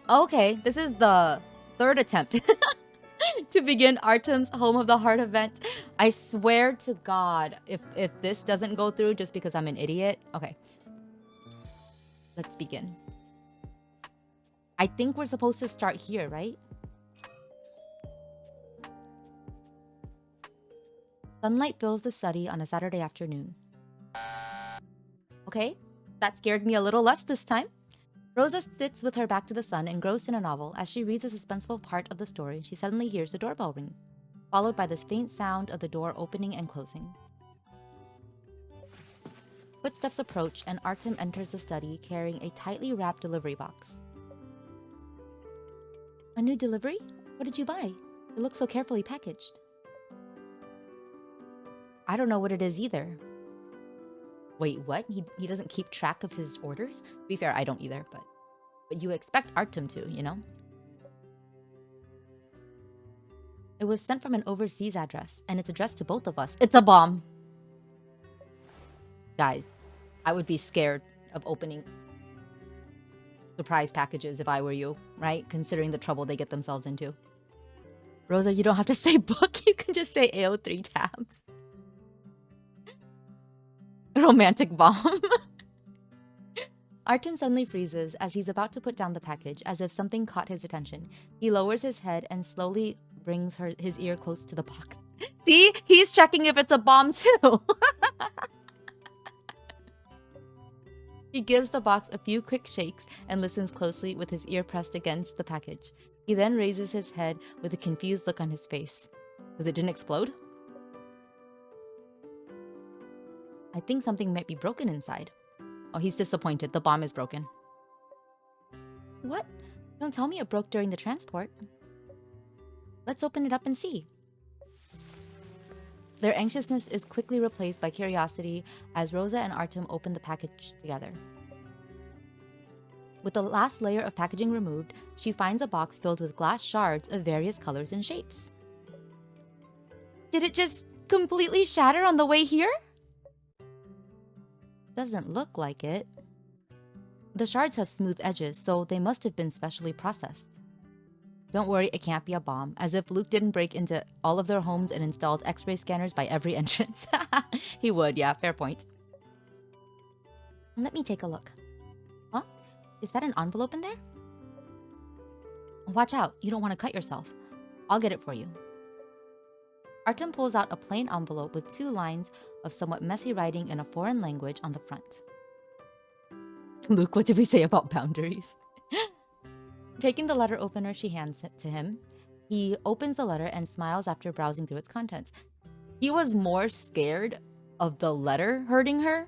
Okay, this is the third attempt to begin Artem's Home of the Heart event. I swear to God, if this doesn't go through just because I'm an idiot. Okay, let's begin. I think we're supposed to start here, right? Sunlight fills the study on a Saturday afternoon. Okay, that scared me a little less this time. Rosa sits with her back to the sun, engrossed in a novel. As she reads a suspenseful part of the story, she suddenly hears the doorbell ring, followed by the faint sound of the door opening and closing. Footsteps approach, and Artem enters the study carrying a tightly wrapped delivery box. A new delivery? What did you buy? It looks so carefully packaged. I don't know what it is either. Wait, what? He doesn't keep track of his orders? To be fair, I don't either, but you expect Artem to, you know? It was sent from an overseas address, and it's addressed to both of us. It's a bomb! Guys, I would be scared of opening surprise packages if I were you, right? Considering the trouble they get themselves into. Rosa, you don't have to say book, you can just say AO3 tabs. Romantic bomb. Artem suddenly freezes as he's about to put down the package, as if something caught his attention. He lowers his head and slowly brings his ear close to the box. See? He's checking if it's a bomb too. He gives the box a few quick shakes and listens closely with his ear pressed against the package. He then raises his head with a confused look on his face. Because it didn't explode? I think something might be broken inside. Oh, he's disappointed. The bomb is broken. What? Don't tell me it broke during the transport. Let's open it up and see. Their anxiousness is quickly replaced by curiosity as Rosa and Artem open the package together. With the last layer of packaging removed, she finds a box filled with glass shards of various colors and shapes. Did it just completely shatter on the way here? Doesn't look like it. The shards have smooth edges, so they must have been specially processed. Don't worry, it can't be a bomb, as if Luke didn't break into all of their homes and installed X-ray scanners by every entrance. He would, yeah, fair point. Let me take a look. Huh? Is that an envelope in there? Watch out, you don't want to cut yourself. I'll get it for you. Artem pulls out a plain envelope with 2 lines of somewhat messy writing in a foreign language on the front. Luke, what did we say about boundaries? Taking the letter opener, she hands it to him. He opens the letter and smiles after browsing through its contents. He was more scared of the letter hurting her.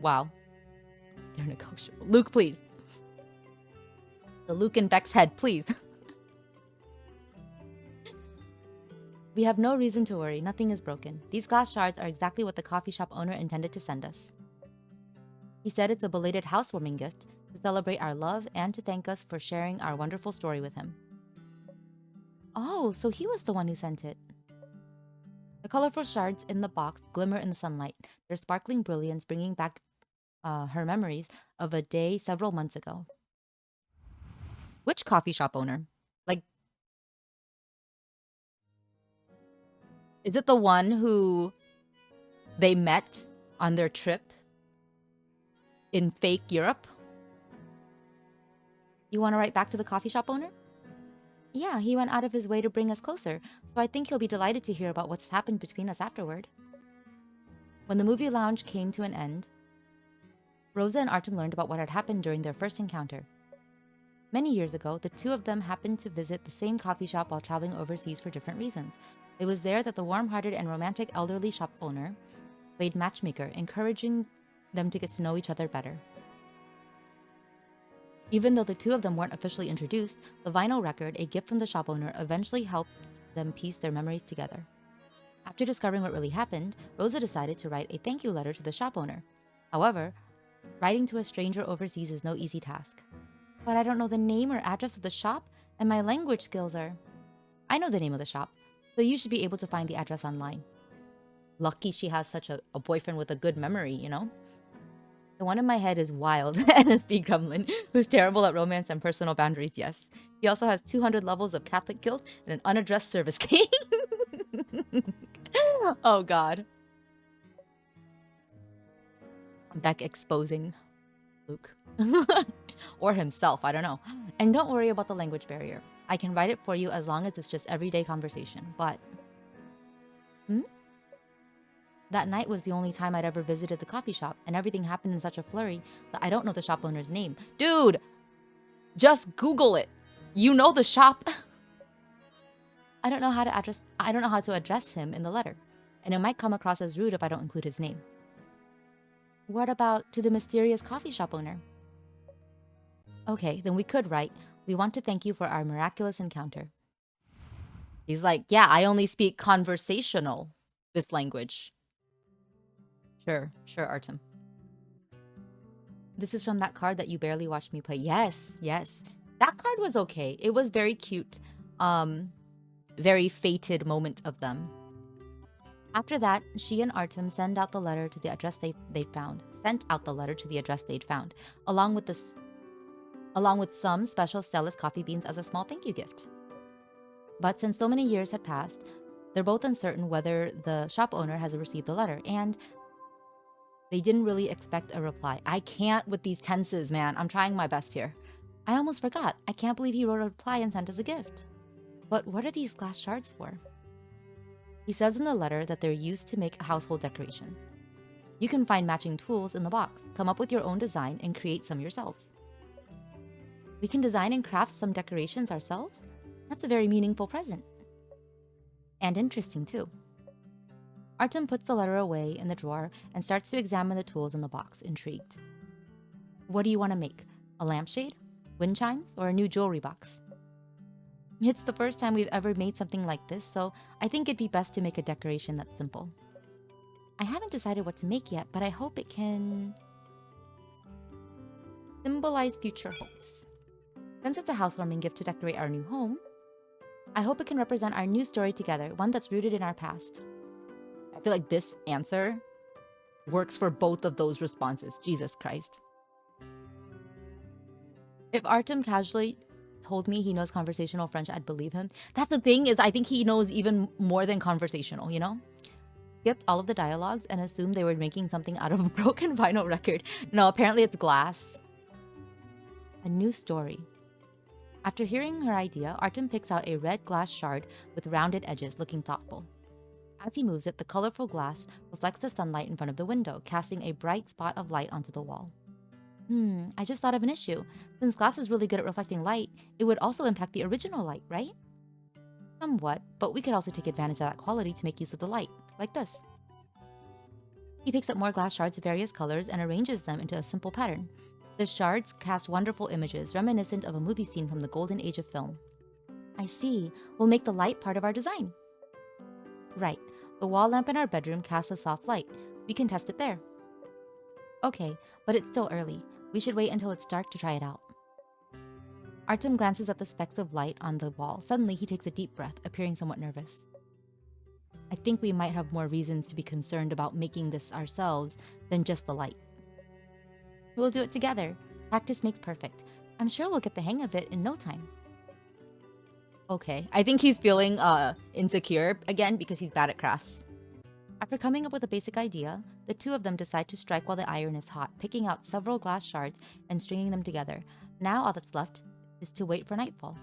Wow. They're negotiable. Luke, please. The Luke in Beck's head, please. We have no reason to worry. Nothing is broken. These glass shards are exactly what the coffee shop owner intended to send us. He said it's a belated housewarming gift to celebrate our love and to thank us for sharing our wonderful story with him. Oh, so he was the one who sent it. The colorful shards in the box glimmer in the sunlight, their sparkling brilliance bringing back her memories of a day several months ago. Which coffee shop owner? Like, is it the one who they met on their trip in fake Europe? You want to write back to the coffee shop owner? Yeah, he went out of his way to bring us closer, so I think he'll be delighted to hear about what's happened between us afterward. When the movie lounge came to an end, Rosa and Artem learned about what had happened during their first encounter. Many years ago, the two of them happened to visit the same coffee shop while traveling overseas for different reasons. It was there that the warm-hearted and romantic elderly shop owner played matchmaker, encouraging them to get to know each other better. Even though the two of them weren't officially introduced, the vinyl record, a gift from the shop owner, eventually helped them piece their memories together. After discovering what really happened, Rosa decided to write a thank you letter to the shop owner. However, writing to a stranger overseas is no easy task. But I don't know the name or address of the shop, and my language skills are... I know the name of the shop, so you should be able to find the address online. Lucky she has such a boyfriend with a good memory, you know? The one in my head is wild, NSB Gremlin, who's terrible at romance and personal boundaries, yes. He also has 200 levels of Catholic guilt and an unaddressed service king. Oh god. Beck exposing Luke. Or himself, I don't know. And don't worry about the language barrier. I can write it for you as long as it's just everyday conversation, but... That night was the only time I'd ever visited the coffee shop, and everything happened in such a flurry that I don't know the shop owner's name. Dude! Just Google it! You know the shop! I don't know how to address him in the letter, and it might come across as rude if I don't include his name. What about to the mysterious coffee shop owner? Okay, then we could write, we want to thank you for our miraculous encounter. He's like, yeah, I only speak conversational, this language. Sure, Artem. This is from that card that you barely watched me play. Yes. That card was okay. It was very cute. Very fated moment of them. After that, she and Artem sent out the letter to the address they'd found. Along with some special Stella's coffee beans as a small thank you gift. But since so many years had passed, they're both uncertain whether the shop owner has received the letter, and they didn't really expect a reply. I can't with these tenses, man. I'm trying my best here. I almost forgot. I can't believe he wrote a reply and sent us a gift. But what are these glass shards for? He says in the letter that they're used to make a household decoration. You can find matching tools in the box, come up with your own design, and create some yourselves. We can design and craft some decorations ourselves? That's a very meaningful present. And interesting, too. Artem puts the letter away in the drawer and starts to examine the tools in the box, intrigued. What do you want to make? A lampshade? Wind chimes? Or a new jewelry box? It's the first time we've ever made something like this, so I think it'd be best to make a decoration that's simple. I haven't decided what to make yet, but I hope it can symbolize future hopes. Since it's a housewarming gift to decorate our new home, I hope it can represent our new story together, one that's rooted in our past. I feel like this answer works for both of those responses. Jesus Christ. If Artem casually told me he knows conversational French, I'd believe him. That's the thing, is I think he knows even more than conversational, you know? Skipped all of the dialogues and assumed they were making something out of a broken vinyl record. No, apparently it's glass. A new story. After hearing her idea, Artem picks out a red glass shard with rounded edges, looking thoughtful. As he moves it, the colorful glass reflects the sunlight in front of the window, casting a bright spot of light onto the wall. I just thought of an issue. Since glass is really good at reflecting light, it would also impact the original light, right? Somewhat, but we could also take advantage of that quality to make use of the light, like this. He picks up more glass shards of various colors and arranges them into a simple pattern. The shards cast wonderful images, reminiscent of a movie scene from the golden age of film. I see. We'll make the light part of our design. Right. The wall lamp in our bedroom casts a soft light. We can test it there. Okay, but it's still early. We should wait until it's dark to try it out. Artem glances at the specks of light on the wall. Suddenly, he takes a deep breath, appearing somewhat nervous. I think we might have more reasons to be concerned about making this ourselves than just the light. We'll do it together. Practice makes perfect. I'm sure we'll get the hang of it in no time. Okay, I think he's feeling insecure again because he's bad at crafts. After coming up with a basic idea, the two of them decide to strike while the iron is hot, picking out several glass shards and stringing them together. Now all that's left is to wait for nightfall.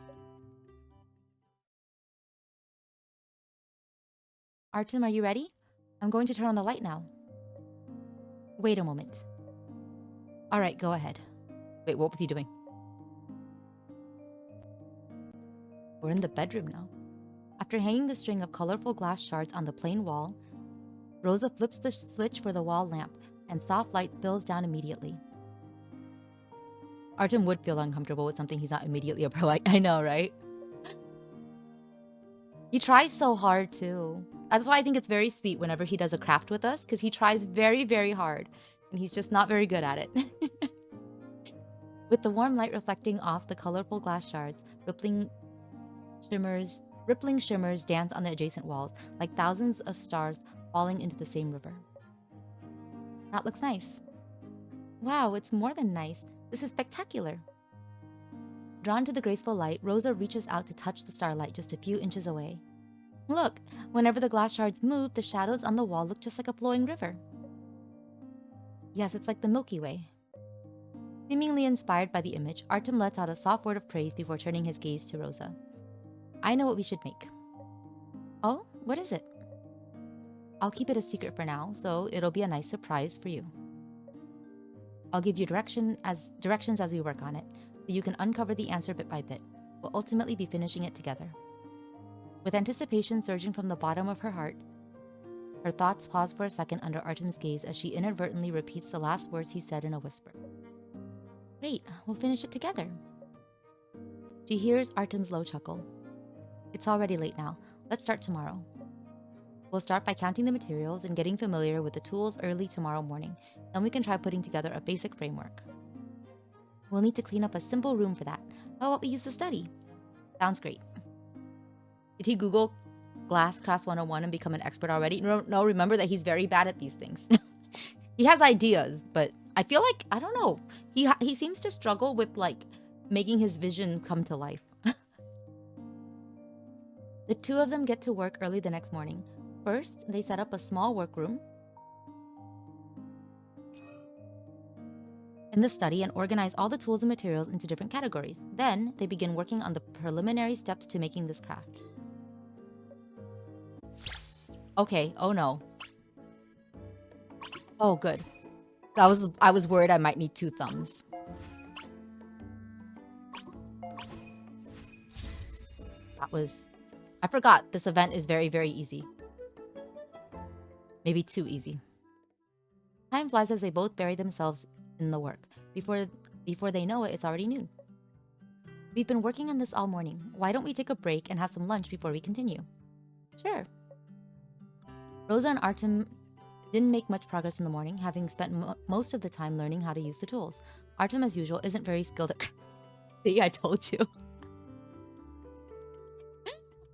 Artem, are you ready? I'm going to turn on the light now. Wait a moment. All right, go ahead. Wait, what was he doing? We're in the bedroom now. After hanging the string of colorful glass shards on the plain wall, Rosa flips the switch for the wall lamp, and soft light spills down immediately. Artem would feel uncomfortable with something he's not immediately a pro at. I know, right? He tries so hard, too. That's why I think it's very sweet whenever he does a craft with us, because he tries very, very hard, and he's just not very good at it. With the warm light reflecting off the colorful glass shards, rippling shimmers dance on the adjacent walls, like thousands of stars falling into the same river. That looks nice. Wow, it's more than nice. This is spectacular. Drawn to the graceful light, Rosa reaches out to touch the starlight just a few inches away. Look, whenever the glass shards move, the shadows on the wall look just like a flowing river. Yes, it's like the Milky Way. Seemingly inspired by the image, Artem lets out a soft word of praise before turning his gaze to Rosa. I know what we should make. Oh, what is it? I'll keep it a secret for now, so it'll be a nice surprise for you. I'll give you directions as we work on it, so you can uncover the answer bit by bit. We'll ultimately be finishing it together. With anticipation surging from the bottom of her heart, her thoughts pause for a second under Artem's gaze as she inadvertently repeats the last words he said in a whisper. Great, we'll finish it together. She hears Artem's low chuckle. It's already late now. Let's start tomorrow. We'll start by counting the materials and getting familiar with the tools early tomorrow morning. Then we can try putting together a basic framework. We'll need to clean up a simple room for that. How about we use the study? Sounds great. Did he Google Glass Crafts 101 and become an expert already? No, remember that he's very bad at these things. He has ideas, but I feel like, I don't know. He seems to struggle with like making his vision come to life. The two of them get to work early the next morning. First, they set up a small workroom in the study and organize all the tools and materials into different categories. Then, they begin working on the preliminary steps to making this craft. Okay, oh no. Oh, good. I was worried I might need two thumbs. I forgot this event is very, very easy. Maybe too easy. Time flies as they both bury themselves in the work. Before they know it, it's already noon. We've been working on this all morning. Why don't we take a break and have some lunch before we continue? Sure. Rosa and Artem didn't make much progress in the morning, having spent most of the time learning how to use the tools. Artem, as usual, isn't very skilled at... See, I told you.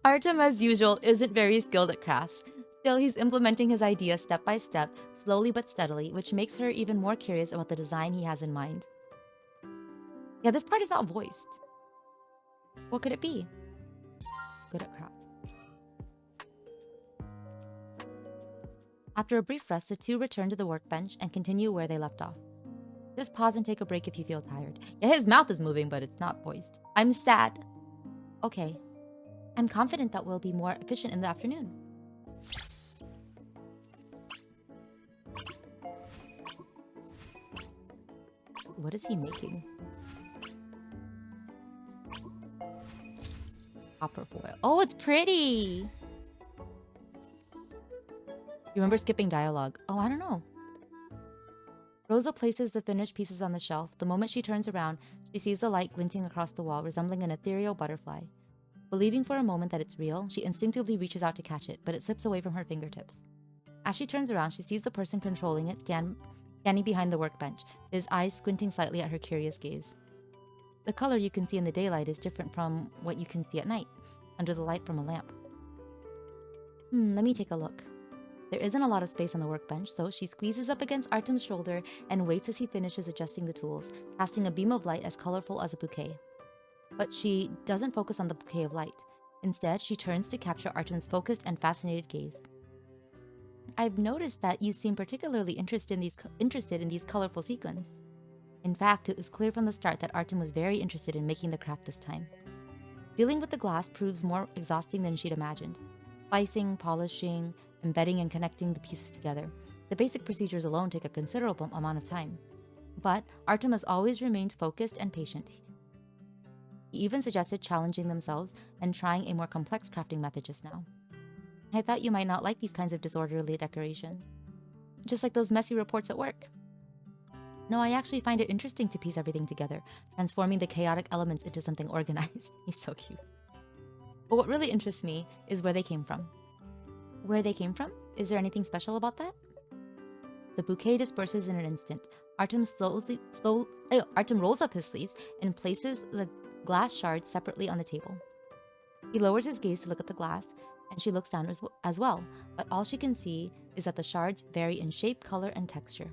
Artem, as usual, isn't very skilled at crafts. Still, he's implementing his idea step by step, slowly but steadily, which makes her even more curious about the design he has in mind. Yeah, this part is not voiced. What could it be? Good at crafts. After a brief rest, the two return to the workbench and continue where they left off. Just pause and take a break if you feel tired. Yeah, his mouth is moving, but it's not voiced. I'm sad. Okay. I'm confident that we'll be more efficient in the afternoon. What is he making? Copper foil. Oh, it's pretty! You remember skipping dialogue? Oh, I don't know. Rosa places the finished pieces on the shelf. The moment she turns around, she sees the light glinting across the wall, resembling an ethereal butterfly. Believing for a moment that it's real, she instinctively reaches out to catch it, but it slips away from her fingertips. As she turns around, she sees the person controlling it standing behind the workbench, his eyes squinting slightly at her curious gaze. The color you can see in the daylight is different from what you can see at night, under the light from a lamp. Let me take a look. There isn't a lot of space on the workbench, so she squeezes up against Artem's shoulder and waits as he finishes adjusting the tools, casting a beam of light as colorful as a bouquet. But she doesn't focus on the bouquet of light. Instead, she turns to capture Artem's focused and fascinated gaze. I've noticed that you seem particularly interested in these colorful sequins. In fact, it was clear from the start that Artem was very interested in making the craft this time. Dealing with the glass proves more exhausting than she'd imagined. Slicing, polishing, embedding, and connecting the pieces together. The basic procedures alone take a considerable amount of time. But Artem has always remained focused and patient. He even suggested challenging themselves and trying a more complex crafting method just now. I thought you might not like these kinds of disorderly decorations. Just like those messy reports at work. No, I actually find it interesting to piece everything together, transforming the chaotic elements into something organized. He's so cute. But what really interests me is where they came from. Where they came from? Is there anything special about that? The bouquet disperses in an instant. Artem rolls up his sleeves and places the glass shards separately on the table. He lowers his gaze to look at the glass, and she looks down as well, but all she can see is that the shards vary in shape, color, and texture.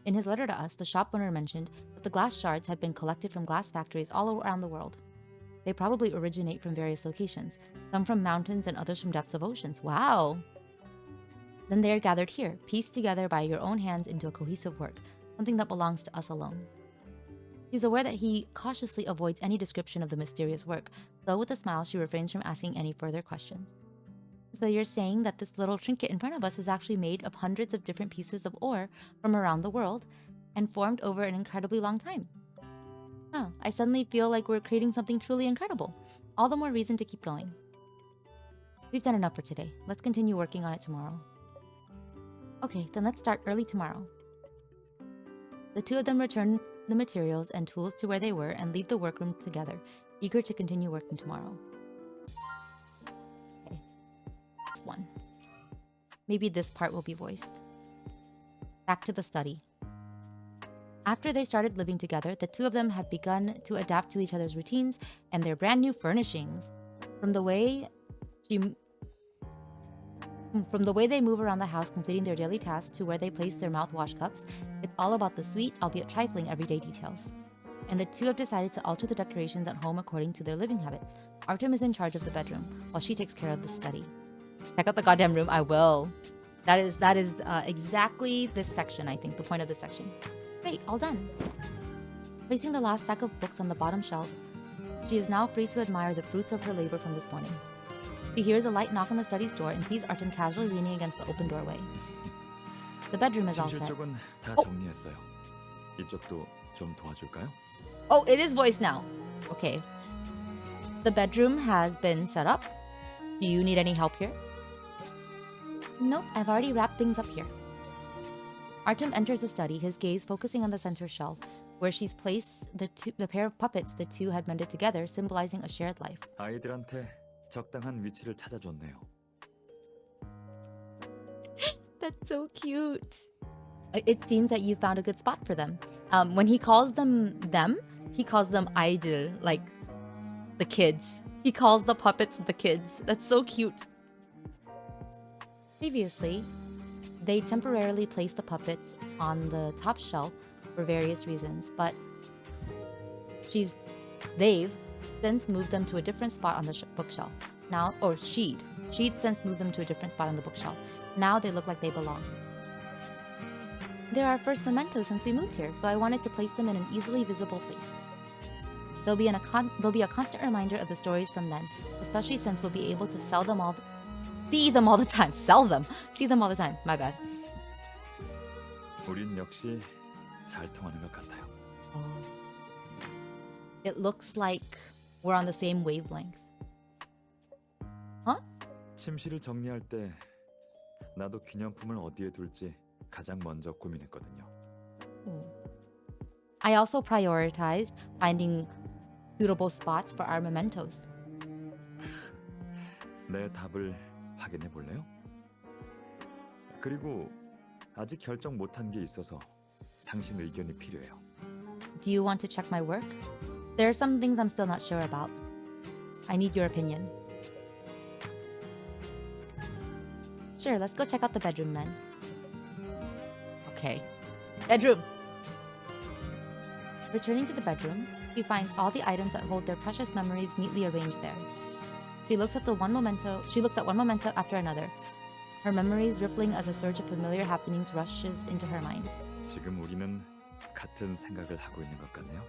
In his letter to us, the shop owner mentioned that the glass shards had been collected from glass factories all around the world. They probably originate from various locations, some from mountains and others from depths of oceans. Wow! Then they are gathered here, pieced together by your own hands into a cohesive work, something that belongs to us alone. She's aware that he cautiously avoids any description of the mysterious work, though with a smile she refrains from asking any further questions. So you're saying that this little trinket in front of us is actually made of hundreds of different pieces of ore from around the world and formed over an incredibly long time. Huh, I suddenly feel like we're creating something truly incredible. All the more reason to keep going. We've done enough for today. Let's continue working on it tomorrow. Okay, then let's start early tomorrow. The two of them return the materials and tools to where they were and leave the workroom together, eager to continue working tomorrow. Okay, this one. Maybe this part will be voiced. Back to the study. After they started living together, the two of them have begun to adapt to each other's routines and their brand new furnishings. From the way they move around the house completing their daily tasks to where they place their mouthwash cups, it's all about the sweet, albeit trifling, everyday details. And the two have decided to alter the decorations at home according to their living habits. Artem is in charge of the bedroom, while she takes care of the study. Check out the goddamn room. I will. That is exactly this section, I think, the point of this section. Great, all done. Placing the last stack of books on the bottom shelf, she is now free to admire the fruits of her labor from this morning. She hears a light knock on the study's door and sees Artem casually leaning against the open doorway. The bedroom is all set. 쪽은 다 정리했어요. 이쪽도 좀 도와줄까요? Oh, it is voiced now. Okay. The bedroom has been set up. Do you need any help here? Nope, I've already wrapped things up here. Artem enters the study, his gaze focusing on the center shelf, where she's placed the pair of puppets the two had mended together, symbolizing a shared life. 아이들한테 적당한 위치를 찾아줬네요. That's so cute. It seems that you found a good spot for them. When he calls them, he calls them 아이들, like the kids. He calls the puppets the kids. That's so cute. Previously, they temporarily placed the puppets on the top shelf for various reasons, but they've since moved them to a different spot on the bookshelf. Now, or she'd since moved them to a different spot on the bookshelf. Now they look like they belong. They're our first mementos since we moved here, so I wanted to place them in an easily visible place. They'll be a constant reminder of the stories from then, especially since we'll be able to see them all the time. See them all the time. My bad. 우린 역시 잘 통하는 것 같아요. It looks like we're on the same wavelength. Huh? 침실을 정리할 때 나도 기념품을 어디에 둘지 가장 먼저 고민했거든요. I also prioritized finding suitable spots for our mementos. 내 답을 확인해 볼래요? 그리고 아직 결정 못한 게 있어서 당신 의견이 필요해요. Do you want to check my work? There are some things I'm still not sure about. I need your opinion. Sure, let's go check out the bedroom then. Okay. Bedroom! Returning to the bedroom, she finds all the items that hold their precious memories neatly arranged there. She looks at one memento after another, her memories rippling as a surge of familiar happenings rushes into her mind. 지금 우리는 같은 생각을 하고 있는 것 같네요.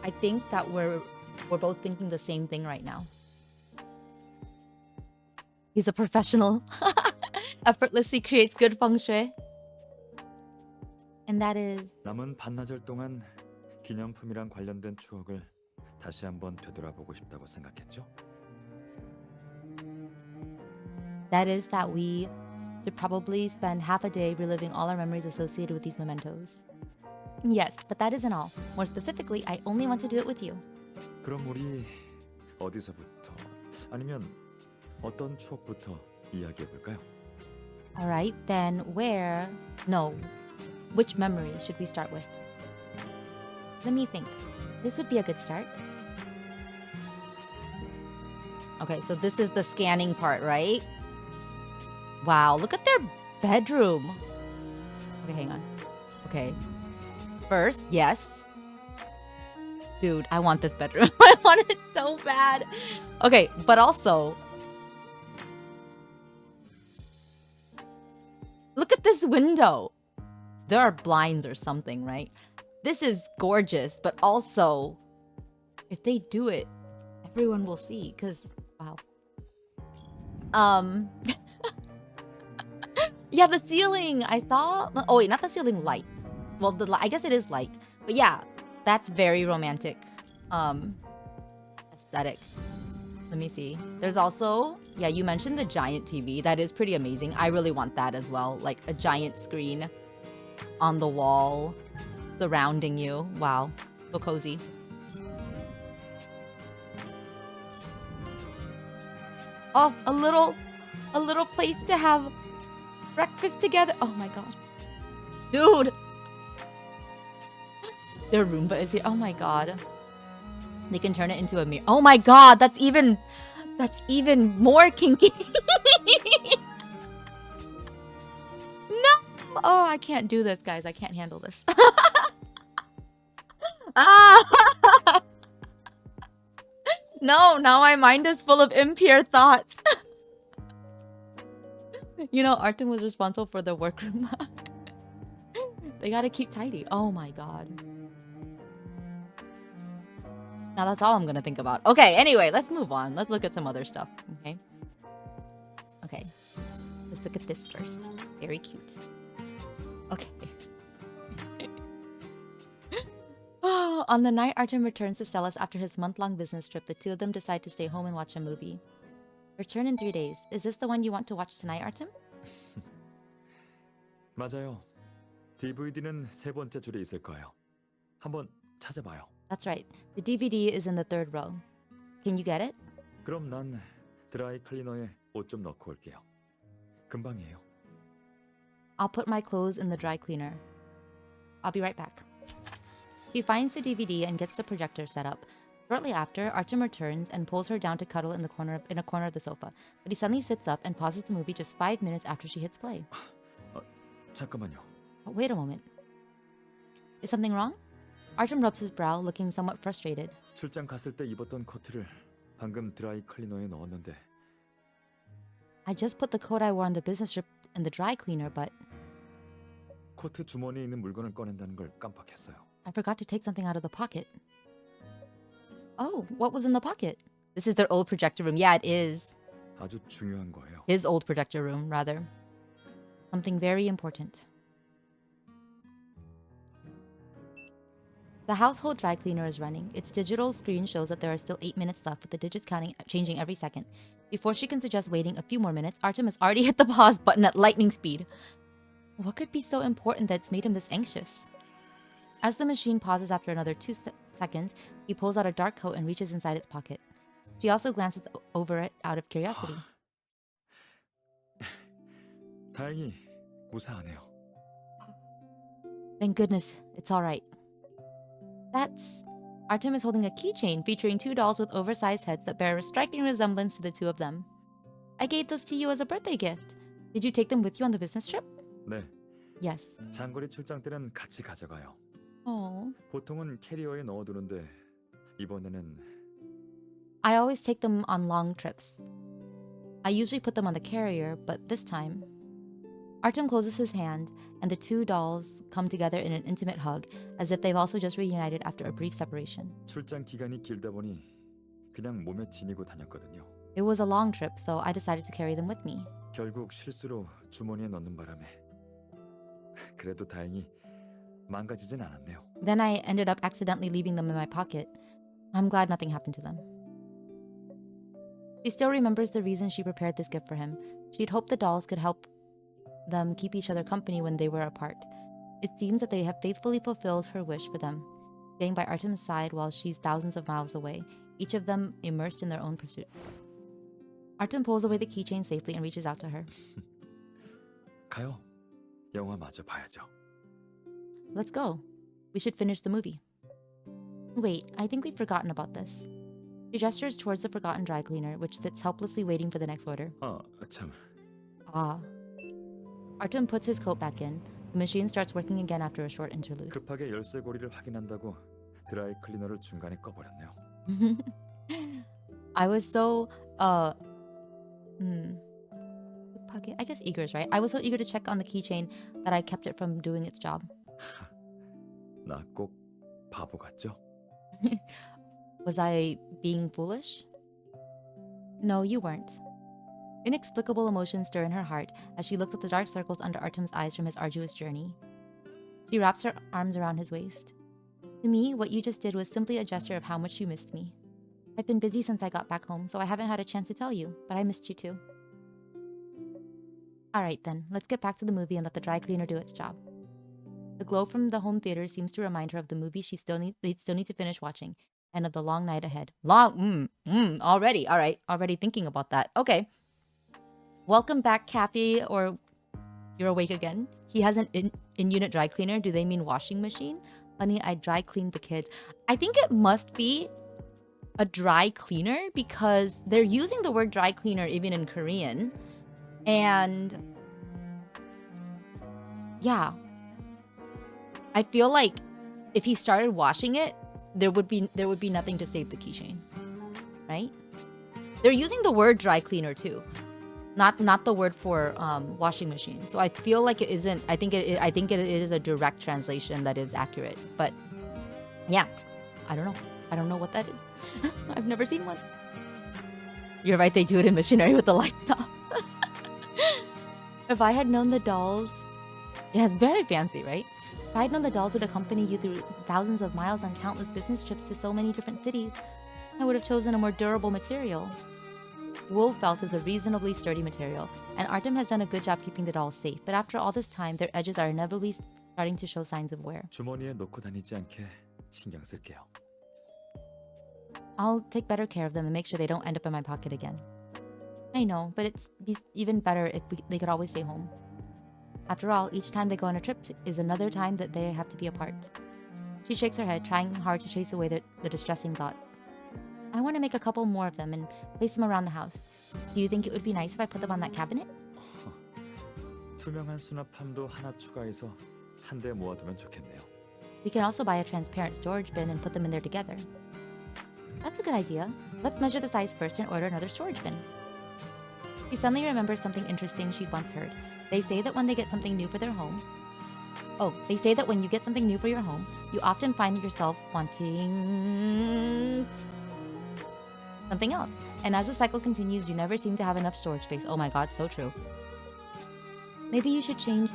I think that we're both thinking the same thing right now. He's a professional. Effortlessly creates good feng shui. And that is... 남은 반나절 동안 기념품이랑 관련된 추억을 다시 한번 되돌아보고 싶다고 생각했죠? That is that we should probably spend half a day reliving all our memories associated with these mementos. Yes, but that isn't all. More specifically, I only want to do it with you. 그럼 우리 어디서부터 아니면 어떤 추억부터 이야기해 볼까요? Alright, then which memory should we start with? Let me think. This would be a good start. Okay, so this is the scanning part, right? Wow, look at their bedroom. Okay, hang on. Okay. First, yes. Dude, I want this bedroom. I want it so bad. Okay, but also, look at this window. There are blinds or something, right? This is gorgeous, but also, if they do it, everyone will see, because, wow. Yeah, the ceiling, I thought, oh wait, not the ceiling, light. Well, I guess it is light, but yeah, that's very romantic, aesthetic. Let me see. There's also, yeah, you mentioned the giant TV. That is pretty amazing. I really want that as well, like a giant screen on the wall surrounding you. Wow, so cozy. Oh, a little place to have breakfast together. Oh my god. Dude. Their Roomba is here. Oh my god. They can turn it into a mirror. Oh my god, that's even more kinky. No. Oh, I can't do this, guys. I can't handle this. Ah! No, now my mind is full of impure thoughts. You know, Artem was responsible for the workroom. They gotta keep tidy. Oh my god. Now that's all I'm gonna think about. Okay, anyway, let's move on. Let's look at some other stuff, okay? Okay. Let's look at this first. Very cute. Okay. Oh, on the night Artem returns to Stella's after his month-long business trip, the two of them decide to stay home and watch a movie. Return in 3 days. Is this the one you want to watch tonight, Artem? 맞아요. DVD는 세 번째 줄에 있을 거예요. 한번 찾아봐요. That's right. The DVD is in the 3rd row. Can you get it? 그럼 난 드라이 클리너에 옷 좀 넣고 올게요. 금방이에요. I'll put my clothes in the dry cleaner. I'll be right back. She finds the DVD and gets the projector set up. Shortly after, Artem returns and pulls her down to cuddle in a corner of the sofa. But he suddenly sits up and pauses the movie just 5 minutes after she hits play. 잠깐만요. Oh, wait a moment. Is something wrong? Artem rubs his brow, looking somewhat frustrated. 출장 갔을 때 입었던 코트를 방금 드라이 클리너에 넣었는데 I just put the coat I wore on the business trip in the dry cleaner, but 코트 주머니에 있는 물건을 꺼낸다는 걸 깜빡했어요. I forgot to take something out of the pocket. Oh, what was in the pocket? This is their old projector room. Yeah, it is. 아주 중요한 거예요. His old projector room, rather. Something very important. The household dry cleaner is running. Its digital screen shows that there are still 8 minutes left, with the digits changing every second. Before she can suggest waiting a few more minutes, Artem has already hit the pause button at lightning speed. What could be so important that's made him this anxious? As the machine pauses after another 2 seconds, he pulls out a dark coat and reaches inside its pocket. She also glances over it out of curiosity. 다행히 무사 안 해요. Thank goodness, it's all right. That's... Artem is holding a keychain featuring 2 dolls with oversized heads that bear a striking resemblance to the two of them. I gave those to you as a birthday gift. Did you take them with you on the business trip? 네. Yes. 장거리 출장 때는 같이 가져가요. Oh. 보통은 캐리어에 넣어두는데 이번에는 I always take them on long trips. I usually put them on the carrier, but this time... Artem closes his hand, and the 2 dolls come together in an intimate hug, as if they've also just reunited after a brief separation. 출장 기간이 길다 보니 그냥 몸에 지니고 다녔거든요. It was a long trip, so I decided to carry them with me. 결국 실수로 주머니에 넣는 바람에 그래도 다행히 망가지진 않았네요. Then I ended up accidentally leaving them in my pocket. I'm glad nothing happened to them. She still remembers the reason she prepared this gift for him. She'd hoped the dolls could help them keep each other company when they were apart. It seems that they have faithfully fulfilled her wish for them, staying by Artem's side while she's thousands of miles away, each of them immersed in their own pursuit. Artem pulls away the keychain safely and reaches out to her. 가요. 영화 마저 봐야죠. Let's go. We should finish the movie. Wait, I think we've forgotten about this. She gestures towards the forgotten dry cleaner, which sits helplessly waiting for the next order. 참. Ah. Artem puts his coat back in, The machine starts working again after a short interlude. 급하게 열쇠 고리를 확인한다고 드라이 클리너를 중간에 꺼버렸네요. I was so I guess eager is right. I was so eager to check on the keychain that I kept it from doing its job. 나 꼭 바보 같죠? Was I being foolish? No, you weren't. Inexplicable emotions stir in her heart as she looks at the dark circles under Artem's eyes from his arduous journey. She wraps her arms around his waist. To me, what you just did was simply a gesture of how much you missed me. I've been busy since I got back home, so I haven't had a chance to tell you, but I missed you too. Alright then, let's get back to the movie and let the dry cleaner do its job. The glow from the home theater seems to remind her of the movie they still need to finish watching, and of the long night ahead. Already, alright, already thinking about that. Okay. Welcome back, Kathy, or you're awake again. He has an in-unit dry cleaner. Do they mean washing machine? Honey, I dry cleaned the kids. I think it must be a dry cleaner because they're using the word dry cleaner even in Korean. And yeah, I feel like if he started washing it, there would be nothing to save the keychain, right? They're using the word dry cleaner too, not the word for washing machine. So I feel like it isn't. I think it is a direct translation that is accurate. But yeah, I don't know. I don't know what that is. I've never seen one. You're right. They do it in Missionary with the lights off. If I had known the dolls, yeah, it's very fancy, right? If I had known the dolls would accompany you through thousands of miles on countless business trips to so many different cities, I would have chosen a more durable material. Wool felt is a reasonably sturdy material, and Artem has done a good job keeping the dolls safe. But after all this time, their edges are inevitably starting to show signs of wear. 주머니에 넣고 다니지 않게 신경 쓸게요. I'll take better care of them and make sure they don't end up in my pocket again. I know, but it's even better if they could always stay home. After all, each time they go on a trip is another time that they have to be apart. She shakes her head, trying hard to chase away the distressing thought. I want to make a couple more of them and place them around the house. Do you think it would be nice if I put them on that cabinet? 투명한 수납함도 하나 추가해서 한 대 모아두면 좋겠네요. We can also buy a transparent storage bin and put them in there together. That's a good idea. Let's measure the size first and order another storage bin. She suddenly remembers something interesting she'd once heard. They say that when you get something new for your home, you often find yourself wanting something else. And as the cycle continues, you never seem to have enough storage space. Oh my god, so true. Maybe she should change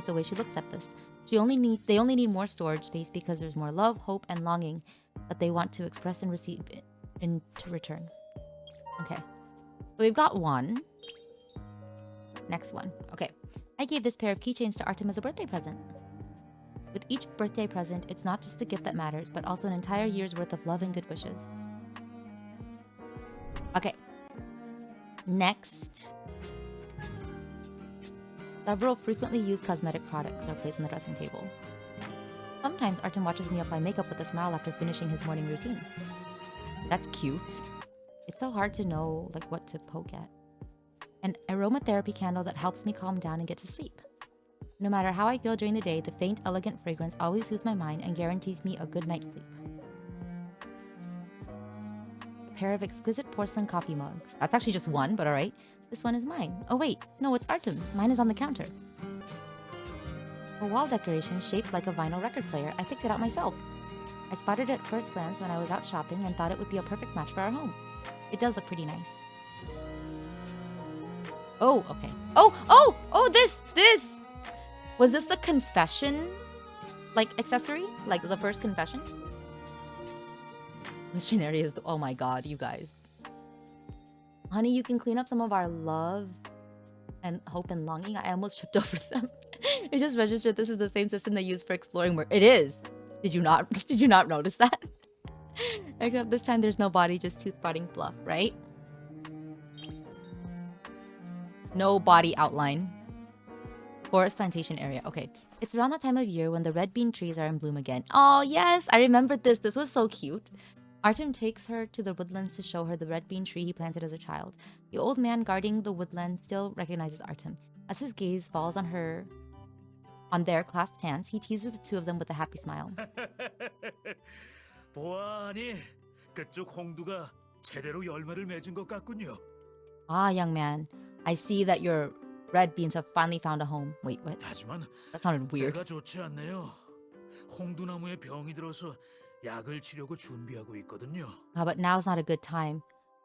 the way she looks at this. They only need more storage space because there's more love, hope, and longing that they want to express and receive in return. Okay. So we've got one. Next one. Okay. I gave this pair of keychains to Artem as a birthday present. With each birthday present, it's not just the gift that matters, but also an entire year's worth of love and good wishes. Okay. Next. Several frequently used cosmetic products are placed on the dressing table. Sometimes Artem watches me apply makeup with a smile after finishing his morning routine. That's cute. It's so hard to know what to poke at. An aromatherapy candle that helps me calm down and get to sleep. No matter how I feel during the day, the faint, elegant fragrance always soothes my mind and guarantees me a good night's sleep. A pair of exquisite porcelain coffee mugs. That's actually just one, but alright. This one is mine. Oh wait, no, it's Artem's. Mine is on the counter. A wall decoration shaped like a vinyl record player. I picked it out myself. I spotted it at first glance when I was out shopping and thought it would be a perfect match for our home. It does look pretty nice. Oh, okay. Oh, this! Was this the confession, accessory? Like the first confession? Missionary is oh my god, you guys. Honey, you can clean up some of our love and hope and longing. I almost tripped over them. It just registered this is the same system they use for exploring where it is. Did you not notice that? Except this time there's no body, just tooth rotting fluff, right? No body outline. Forest plantation area. Okay. It's around that time of year when the red bean trees are in bloom again. Oh, yes! I remembered this. This was so cute. Artem takes her to the woodlands to show her the red bean tree he planted as a child. The old man guarding the woodland still recognizes Artem. As his gaze falls on their clasped hands, he teases the two of them with a happy smile. 보아하니 그쪽 홍두가 제대로 열매를 맺은 것 같군요. Ah, young man, I see that your red beans have finally found a home. Wait, what? 하지만 That sounded weird. 내가 좋지 않네요. 홍두나무에 병이 들어서 약을 치려고 준비하고 있거든요. But now's not a good time.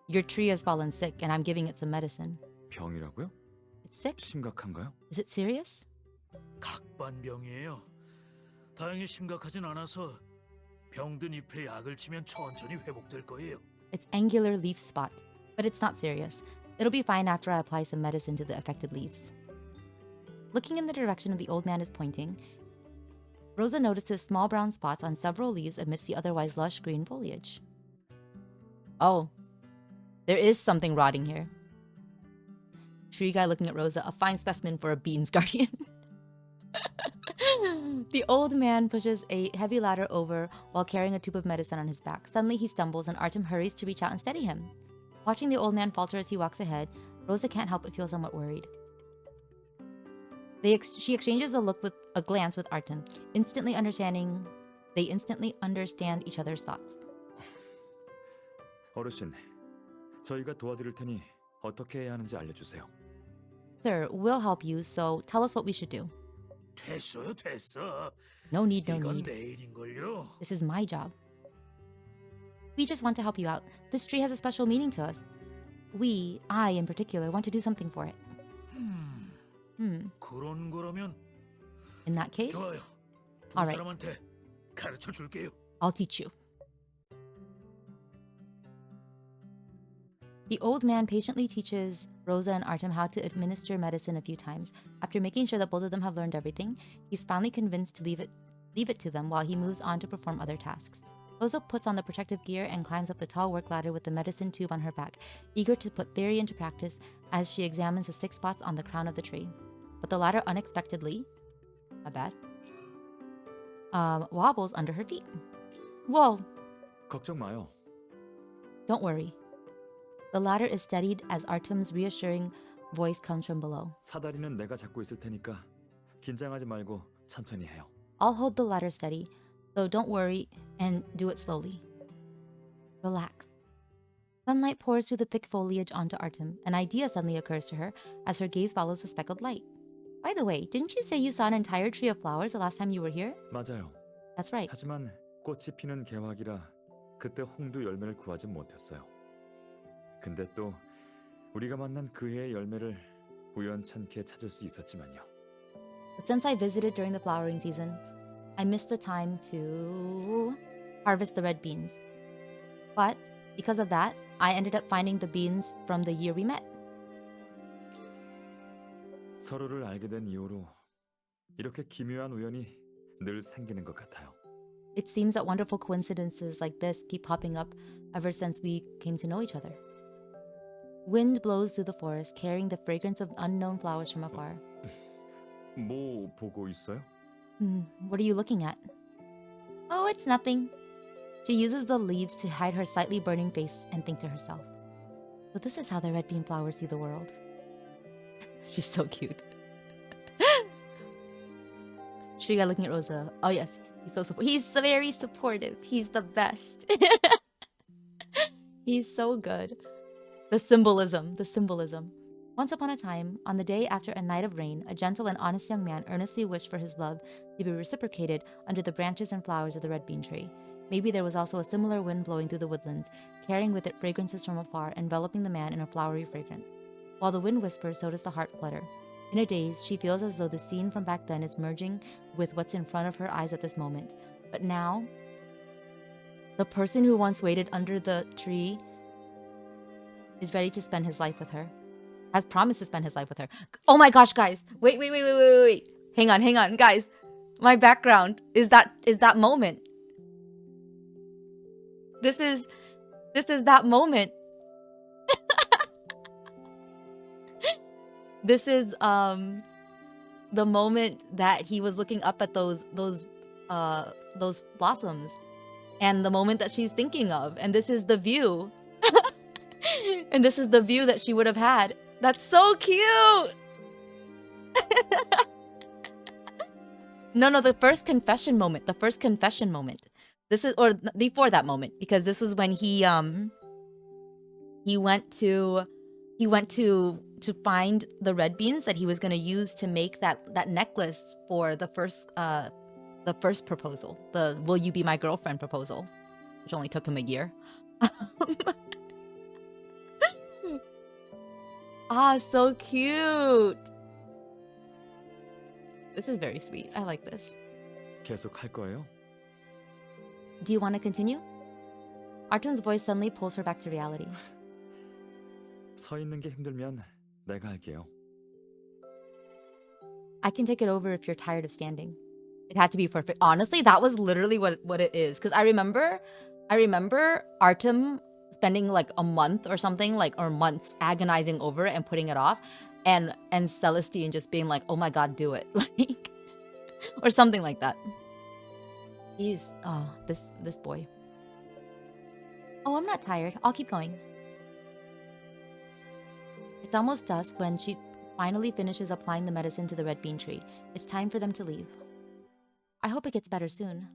Your tree has fallen sick, and I'm giving it some medicine. 병이라고요? It's sick? 심각한가요? Is it serious? 각반병이에요. 다행히 심각하진 않아서 병든 잎에 약을 치면 천천히 회복될 거예요. It's angular leaf spot, but it's not serious. It'll be fine after I apply some medicine to the affected leaves. Looking in the direction the old man is pointing, Rosa notices small brown spots on several leaves amidst the otherwise lush green foliage. Oh, there is something rotting here. Tree guy looking at Rosa, a fine specimen for a beans guardian. The old man pushes a heavy ladder over while carrying a tube of medicine on his back. Suddenly he stumbles and Artem hurries to reach out and steady him. Watching the old man falter as he walks ahead, Rosa can't help but feel somewhat worried. She exchanges a glance with Artem, they instantly understand each other's thoughts. 어르신, 저희가 도와드릴 테니 어떻게 해야 하는지 알려주세요. Sir, we'll help you, so tell us what we should do. 됐어. No need. 이건 내 일인걸요. This is my job. We just want to help you out. This tree has a special meaning to us. I in particular, want to do something for it. 그런 거라면 In that case, 좋아요. 두 All right. 사람한테 가르쳐 줄게요. I'll teach you. The old man patiently teaches Rosa and Artem how to administer medicine a few times. After making sure that both of them have learned everything, he's finally convinced to leave it to them while he moves on to perform other tasks. Rosa puts on the protective gear and climbs up the tall work ladder with the medicine tube on her back, eager to put theory into practice as she examines the 6 spots on the crown of the tree. But the ladder unexpectedly, wobbles under her feet. Whoa! 걱정 마요. Don't worry. The ladder is steadied as Artem's reassuring voice comes from below. 사다리는 내가 잡고 있을 테니까 긴장하지 말고 천천히 해요. I'll hold the ladder steady, so don't worry and do it slowly. Relax. Sunlight pours through the thick foliage onto Artem. An idea suddenly occurs to her as her gaze follows the speckled light. By the way, didn't you say you saw an entire tree of flowers the last time you were here? 맞아요. That's right. 하지만 꽃이 피는 개화기라 그때 홍두 열매를 구하지 못했어요. 근데 또 우리가 만난 그 해의 열매를 우연찮게 찾을 수 있었지만요. But since I visited during the flowering season, I missed the time to harvest the red beans. But because of that, I ended up finding the beans from the year we met. 서로를 알게 된 이후로 이렇게 기묘한 우연이 늘 생기는 것 같아요. It seems that wonderful coincidences like this keep popping up ever since we came to know each other. Wind blows through the forest, carrying the fragrance of unknown flowers from afar. 뭐 보고 있어요? What are you looking at? Oh, it's nothing. She uses the leaves to hide her slightly burning face and think to herself. So this is how the red bean flowers see the world. She's so cute. Shriga looking at Rosa. Oh yes, he's very supportive. He's the best. He's so good. The symbolism. Once upon a time, on the day after a night of rain, a gentle and honest young man earnestly wished for his love to be reciprocated under the branches and flowers of the red bean tree. Maybe there was also a similar wind blowing through the woodlands, carrying with it fragrances from afar, enveloping the man in a flowery fragrance. While the wind whispers, so does the heart flutter. In a daze, she feels as though the scene from back then is merging with what's in front of her eyes at this moment. But now, the person who once waited under the tree is ready to spend his life with her. Has promised to spend his life with her. Oh my gosh, guys. Wait. Hang on, guys. My background is that moment. This is that moment. This is the moment that he was looking up at those blossoms, and the moment that she's thinking of, and this is the view. And this is the view that she would have had. That's so cute. No, the first confession moment. The first confession moment. This is, or before that moment, because this was when he went to find the red beans that he was going to use to make that necklace for the first proposal, the "Will you be my girlfriend" proposal, which only took him a year. So cute. This is very sweet. I like this. 계속 할 거예요? Do you want to continue? Artem's voice suddenly pulls her back to reality. 서 있는 게 힘들면 내가 할게요. I can take it over if you're tired of standing. It had to be perfect. Honestly, that was literally what it is. Because I remember Artem spending like a month or something, or months agonizing over it and putting it off, and Celestine just being like, "Oh my god, do it," like, or something like that. This boy. Oh, I'm not tired. I'll keep going. It's almost dusk when she finally finishes applying the medicine to the red bean tree. It's time for them to leave. I hope it gets better soon.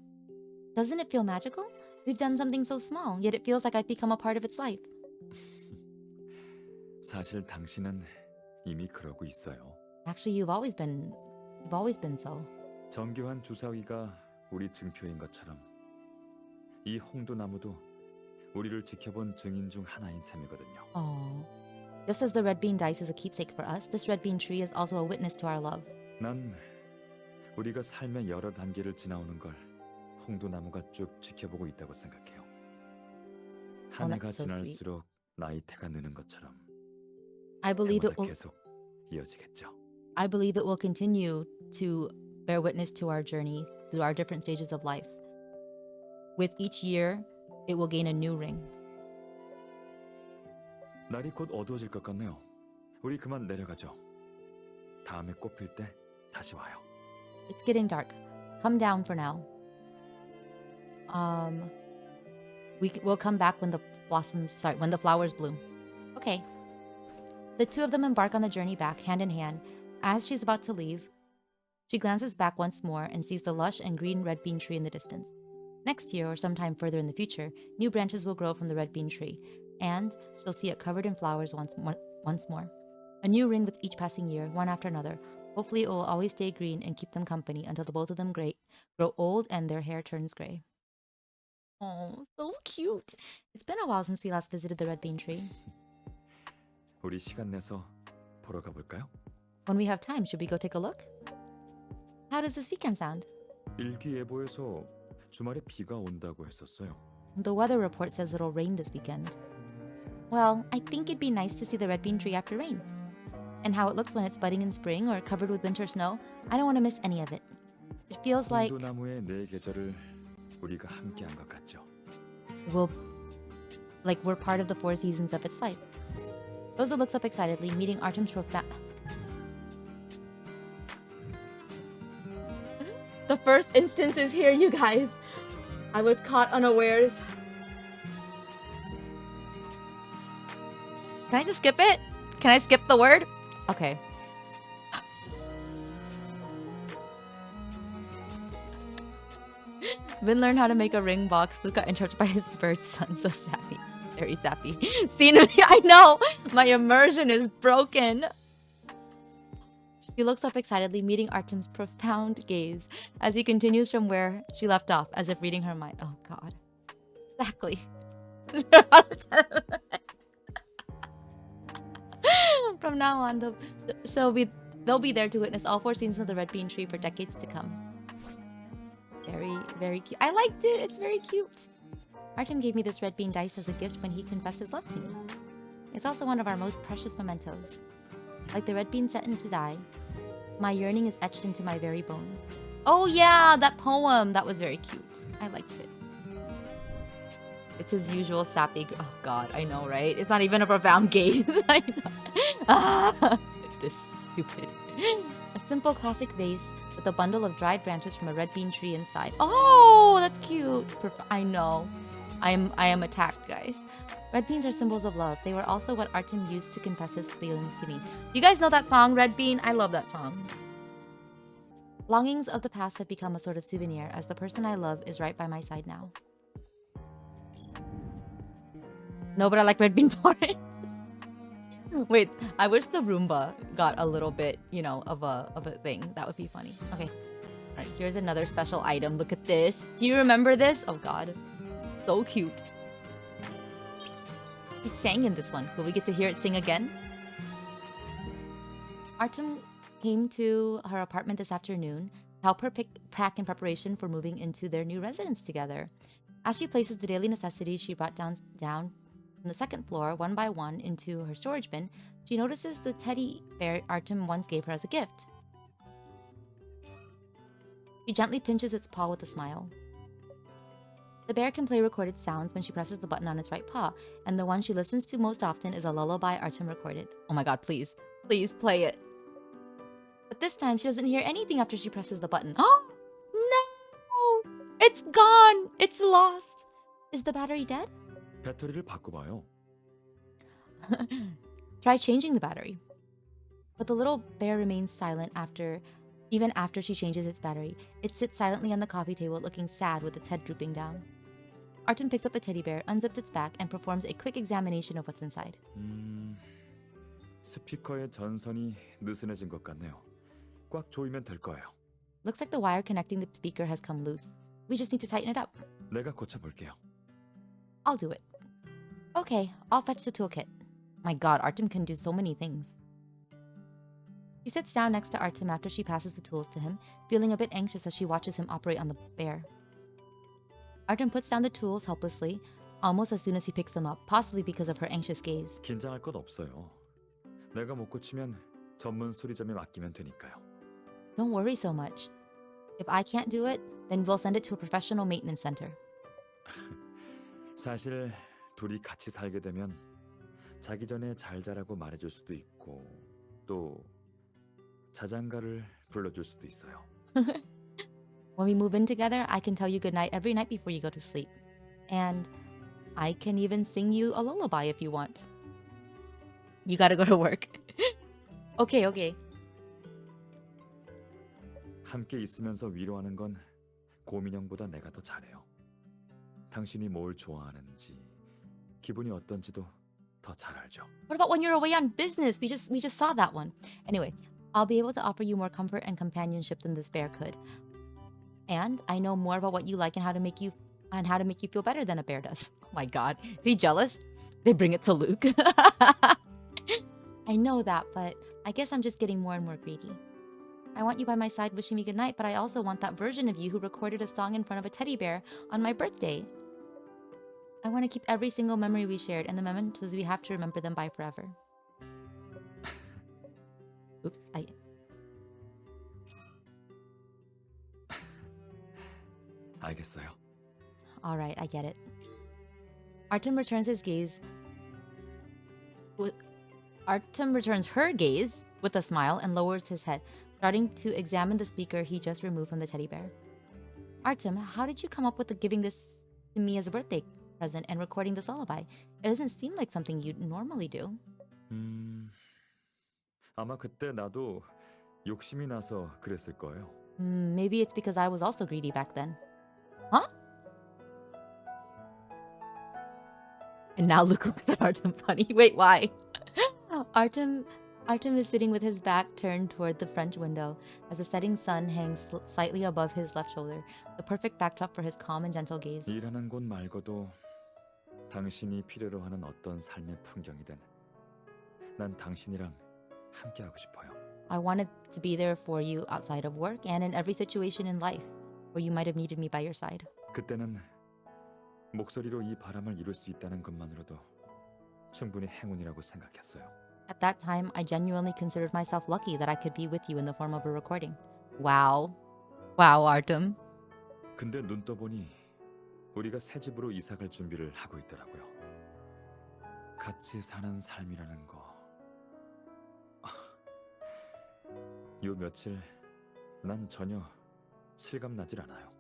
Doesn't it feel magical? We've done something so small, yet it feels like I've become a part of its life. 사실 당신은 이미 그러고 있어요. Actually, you've always been so. 정교한 주사위가 우리 증표인 것처럼 이 홍두나무도 우리를 지켜본 증인 중 하나인 셈이거든요. Oh. Just as the red bean dice is a keepsake for us, this red bean tree is also a witness to our love. 난 우리가 삶의 여러 단계를 지나오는 걸 홍두나무가 쭉 지켜보고 있다고 생각해요. 한 해가 that's so 지날수록 나이테가 느는 것처럼 I believe it 그마다 will. 계속 이어지겠죠. I believe it will continue to bear witness to our journey through our different stages of life. With each year, it will gain a new ring. 날이 곧 어두워질 것 같네요. 우리 그만 내려가죠. 다음에 꽃필 때 다시 와요. It's getting dark. Come down for now. We'll come back when the flowers bloom. Okay. The two of them embark on the journey back, hand in hand. As she's about to leave, she glances back once more and sees the lush and green red bean tree in the distance. Next year, or sometime further in the future, new branches will grow from the red bean tree, and she'll see it covered in flowers once more. A new ring with each passing year, one after another. Hopefully, it will always stay green and keep them company until the both of them grow old and their hair turns gray. Oh, so cute. It's been a while since we last visited the red bean tree. 우리 시간 내서 보러 가볼까요? When we have time, should we go take a look? How does this weekend sound? 일기예보에서 주말에 비가 온다고 했었어요. The weather report says it'll rain this weekend. Well, I think it'd be nice to see the red bean tree after rain. And how it looks when it's budding in spring or covered with winter snow. I don't want to miss any of it. It feels like 홍두나무의 네 계절을 우리가 함께한 것 같죠. we're part of the 4 seasons of its life. Rosa looks up excitedly, meeting Artem's profound. The first instance is here, you guys. I was caught unawares. Can I just skip it? Can I skip the word? Okay. Vin learned how to make a ring box. Luca interrupted by his bird son. So sappy. Very sappy. See, I know! My immersion is broken. She looks up excitedly, meeting Artem's profound gaze as he continues from where she left off, as if reading her mind. Oh, God. Exactly. From now on, they'll be there to witness all 4 seasons of the red bean tree for decades to come. Very, very cute. I liked it. It's very cute. Artem gave me this red bean dice as a gift when he confessed his love to me. It's also one of our most precious mementos. Like the red bean set into dye, my yearning is etched into my very bones. Oh yeah, that poem. That was very cute. I liked it. It's his usual sappy. Oh God, I know, right? It's not even a profound gaze. I know. This stupid. A simple classic vase with a bundle of dried branches from a red bean tree inside. Oh, that's cute. I know. I am attacked, guys. Red beans are symbols of love. They were also what Artem used to confess his feelings to me. You guys know that song, Red Bean? I love that song. Longings of the past have become a sort of souvenir, as the person I love is right by my side now. No, but I like red bean porridge. Wait, I wish the Roomba got a little bit, of a thing. That would be funny. Okay. All right, here's another special item. Look at this. Do you remember this? Oh god. So cute. He sang in this one. Will we get to hear it sing again? Artem came to her apartment this afternoon to help her pack in preparation for moving into their new residence together. As she places the daily necessities she brought down from the second floor one by one into her storage bin, she notices the teddy bear Artem once gave her as a gift. She gently pinches its paw with a smile. The bear can play recorded sounds when she presses the button on its right paw, and the one she listens to most often is a lullaby Artem recorded. Oh my god, please. Please play it. But this time she doesn't hear anything after she presses the button. Oh! No! It's gone! It's lost! Is the battery dead? 배터리를 바꿔봐요. Try changing the battery. But the little bear remains silent even after she changes its battery. It sits silently on the coffee table looking sad with its head drooping down. Artem picks up the teddy bear, unzips its back, and performs a quick examination of what's inside. 스피커의 전선이 느슨해진 것 같네요. 꽉 조이면 될 거예요. Looks like the wire connecting the speaker has come loose. We just need to tighten it up. 내가 고쳐볼게요. I'll do it. Okay, I'll fetch the toolkit. My god, Artem can do so many things. She sits down next to Artem after she passes the tools to him, feeling a bit anxious as she watches him operate on the bear. Artem puts down the tools helplessly, almost as soon as he picks them up, possibly because of her anxious gaze. 긴장할 것 없어요. 내가 못 고치면 전문 수리점에 맡기면 되니까요. Don't worry so much. If I can't do it, then we'll send it to a professional maintenance center. 사실 둘이 같이 살게 되면 자기 전에 잘 자라고 말해줄 수도 있고 또 자장가를 불러줄 수도 있어요. When we move in together, I can tell you goodnight every night before you go to sleep. And I can even sing you a lullaby if you want. You gotta go to work. Okay. 함께 있으면서 위로하는 건 고민형보다 내가 더 잘해요. 당신이 뭘 좋아하는지, 기분이 어떤지도 더 잘 알죠. What about when you're away on business? We just saw that one. Anyway, I'll be able to offer you more comfort and companionship than this bear could. And I know more about what you like and how to make you feel better than a bear does. Oh my god. Are they jealous? They bring it to Luke. I know that, but I guess I'm just getting more and more greedy. I want you by my side wishing me goodnight, but I also want that version of you who recorded a song in front of a teddy bear on my birthday. I want to keep every single memory we shared and the mementos we have to remember them by forever. Oops, 알겠어요. All right, I get it. Artem returns her gaze with a smile and lowers his head, starting to examine the speaker he just removed from the teddy bear. Artem, how did you come up with giving this to me as a birthday present and recording this lullaby? It doesn't seem like something you'd normally do. 아마 그때 나도 욕심이 나서 그랬을 거예요. Maybe it's because I was also greedy back then. Huh? And now look at Artem funny. Wait, why? Artem is sitting with his back turned toward the French window as the setting sun hangs slightly above his left shoulder, the perfect backdrop for his calm and gentle gaze. 일하는 곳 말고도 당신이 필요로 하는 어떤 삶의 풍경이든 난 당신이랑 함께하고 싶어요. I wanted to be there for you outside of work and in every situation in life where you might have needed me by your side. 그때는 목소리로 이 바람을 이룰 수 있다는 것만으로도 충분히 행운이라고 생각했어요. At that time, I genuinely considered myself lucky that I could be with you in the form of a recording. Wow. Wow, Artem. 근데 눈 떠보니 우리가 새 집으로 이사 갈 준비를 하고 있더라고요. 같이 사는 삶이라는 거. 요 며칠 난 전혀 실감 나질 않아요.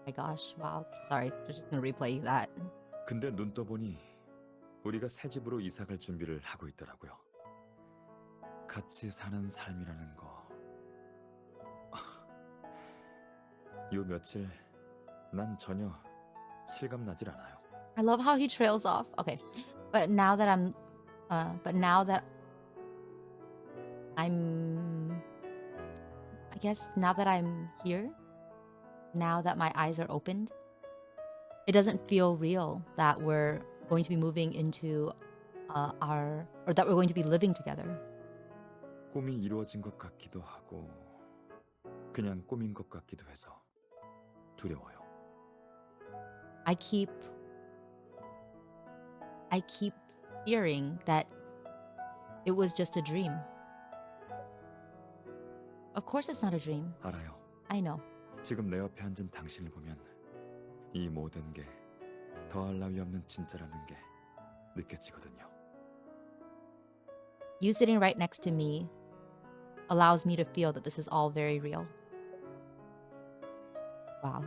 My gosh, wow. Sorry, we're just gonna replay that. 근데 눈 떠보니 우리가 새 집으로 이사 갈 준비를 하고 있더라고요. 같이 사는 삶이라는 거. 요 며칠 난 전혀 실감 나질 않아요. I love how he trails off. Okay. But now that I'm I guess now that I'm here, now that my eyes are opened, it doesn't feel real that we're going to be moving into or that we're going to be living together. 꿈이 이루어진 것 같기도 하고 그냥 꿈인 것 같기도 해서 두려워요. I keep fearing that it was just a dream. Of course it's not a dream. 알아요. I know. 지금 내 옆에 앉은 당신을 보면 이 모든 게 더할 나위 없는 진짜라는 게 느껴지거든요. You sitting right next to me allows me to feel that this is all very real. Wow.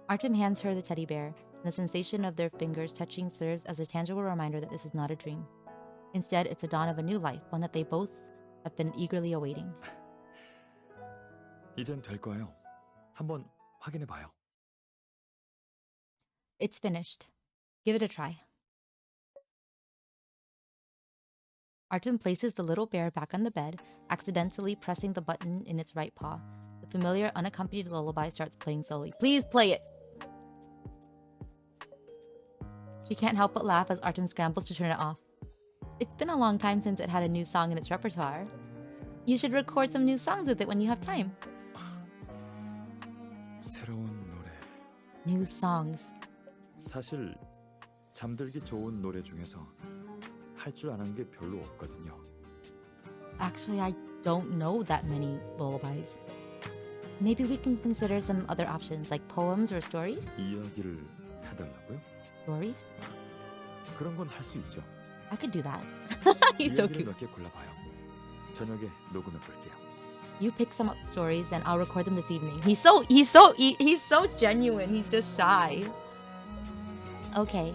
Artem hands her the teddy bear, and the sensation of their fingers touching serves as a tangible reminder that this is not a dream. Instead, it's the dawn of a new life, one that they both have been eagerly awaiting. 이젠 될 거예요. 한번 확인해 봐요. It's finished. Give it a try. Artem places the little bear back on the bed, accidentally pressing the button in its right paw. The familiar, unaccompanied lullaby starts playing slowly. Please play it! She can't help but laugh as Artem scrambles to turn it off. It's been a long time since it had a new song in its repertoire. You should record some new songs with it when you have time. 새로운 노래. New songs. 사실 잠들기 좋은 노래 중에서 할 줄 아는 게 별로 없거든요. Actually, I don't know that many lullabies. Maybe we can consider some other options, like poems or stories? 이야기를 해달라고요? Stories? 그런 건 할 수 있죠. I could do that. He's so 이야기를 cute. 몇 개 골라봐요. 저녁에 녹음해 볼게요. You pick some up stories and I'll record them this evening. He's so genuine. He's just shy. Okay.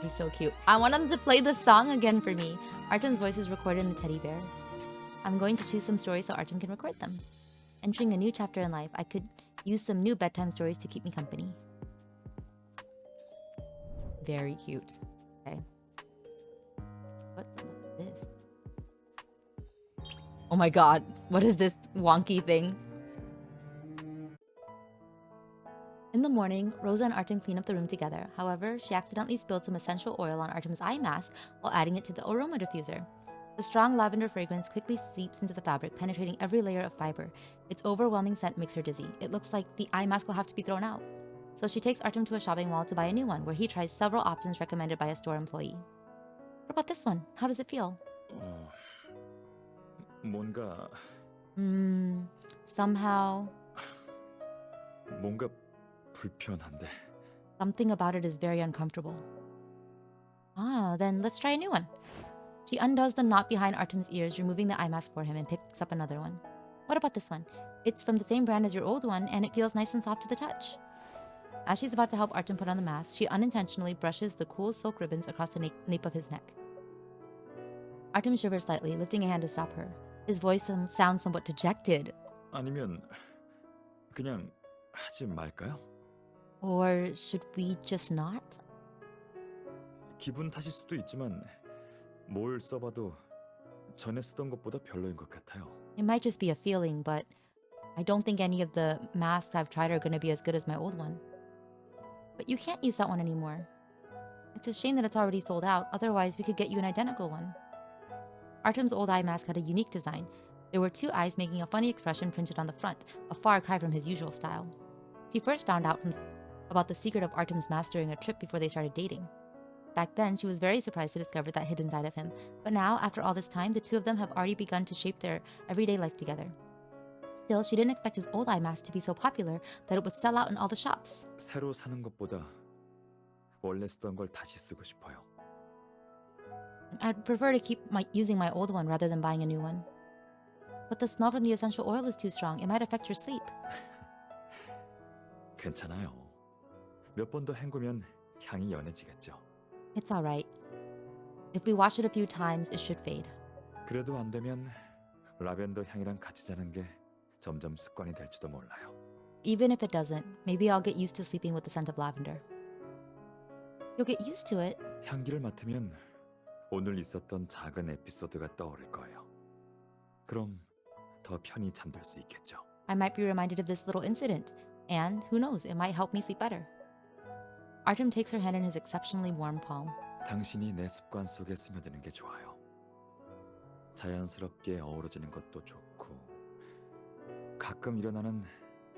He's so cute. I want him to play the song again for me. Artem's voice is recorded in the teddy bear. I'm going to choose some stories so Artem can record them. Entering a new chapter in life, I could use some new bedtime stories to keep me company. Very cute. Okay. What's this? Oh my god, what is this wonky thing? In the morning, Rosa and Artem clean up the room together. However, she accidentally spilled some essential oil on Artem's eye mask while adding it to the aroma diffuser. The strong lavender fragrance quickly seeps into the fabric, penetrating every layer of fiber. Its overwhelming scent makes her dizzy. It looks like the eye mask will have to be thrown out. So she takes Artem to a shopping mall to buy a new one, where he tries several options recommended by a store employee. What about this one? How does it feel? 뭔가 Somehow, 뭔가 불편한데. something about it is very uncomfortable. Ah, then let's try a new one. She undoes the knot behind Artem's ears, removing the eye mask for him, and picks up another one. What about this one? It's from the same brand as your old one, and it feels nice and soft to the touch. As she's about to help Artem put on the mask, she unintentionally brushes the cool silk ribbons across the nape of his neck. Artem shivers slightly, lifting a hand to stop her. His voice sounds somewhat dejected. 아니면 그냥 하지 말까요? Or should we just not? 기분 탓일 수도 있지만 뭘 써봐도 전에 쓰던 것보다 별로인 것 같아요. It might just be a feeling, but I don't think any of the masks I've tried are going to be as good as my old one. But you can't use that one anymore. It's a shame that it's already sold out, otherwise we could get you an identical one. Artem's old eye mask had a unique design. There were two eyes making a funny expression printed on the front, a far cry from his usual style. She first found out about the secret of Artem's mask during a trip before they started dating. Back then, she was very surprised to discover that hidden side of him. But now, after all this time, the two of them have already begun to shape their everyday life together. Still, she didn't expect his old eye mask to be so popular that it would sell out in all the shops. 새로 사는 것보다 원래 쓰던 걸 다시 쓰고 싶어요. I'd prefer to keep using my old one rather than buying a new one. But the smell from the essential oil is too strong. It might affect your sleep. 괜찮아요. 몇 번 더 헹구면 향이 연해지겠죠. It's alright. If we wash it a few times, it should fade. 그래도 안 되면 라벤더 향이랑 같이 자는 게 점점 습관이 될지도 몰라요. Even if it doesn't, maybe I'll get used to sleeping with the scent of lavender. You'll get used to it. 향기를 맡으면 오늘 있었던 작은 에피소드가 떠오를 거예요. 그럼 더 편히 잠들 수 있겠죠. I might be reminded of this little incident, and who knows, it might help me sleep better. Artem takes her hand in his exceptionally warm palm. 당신이 내 습관 속에 스며드는 게 좋아요. 자연스럽게 어우러지는 것도 좋고 가끔 일어나는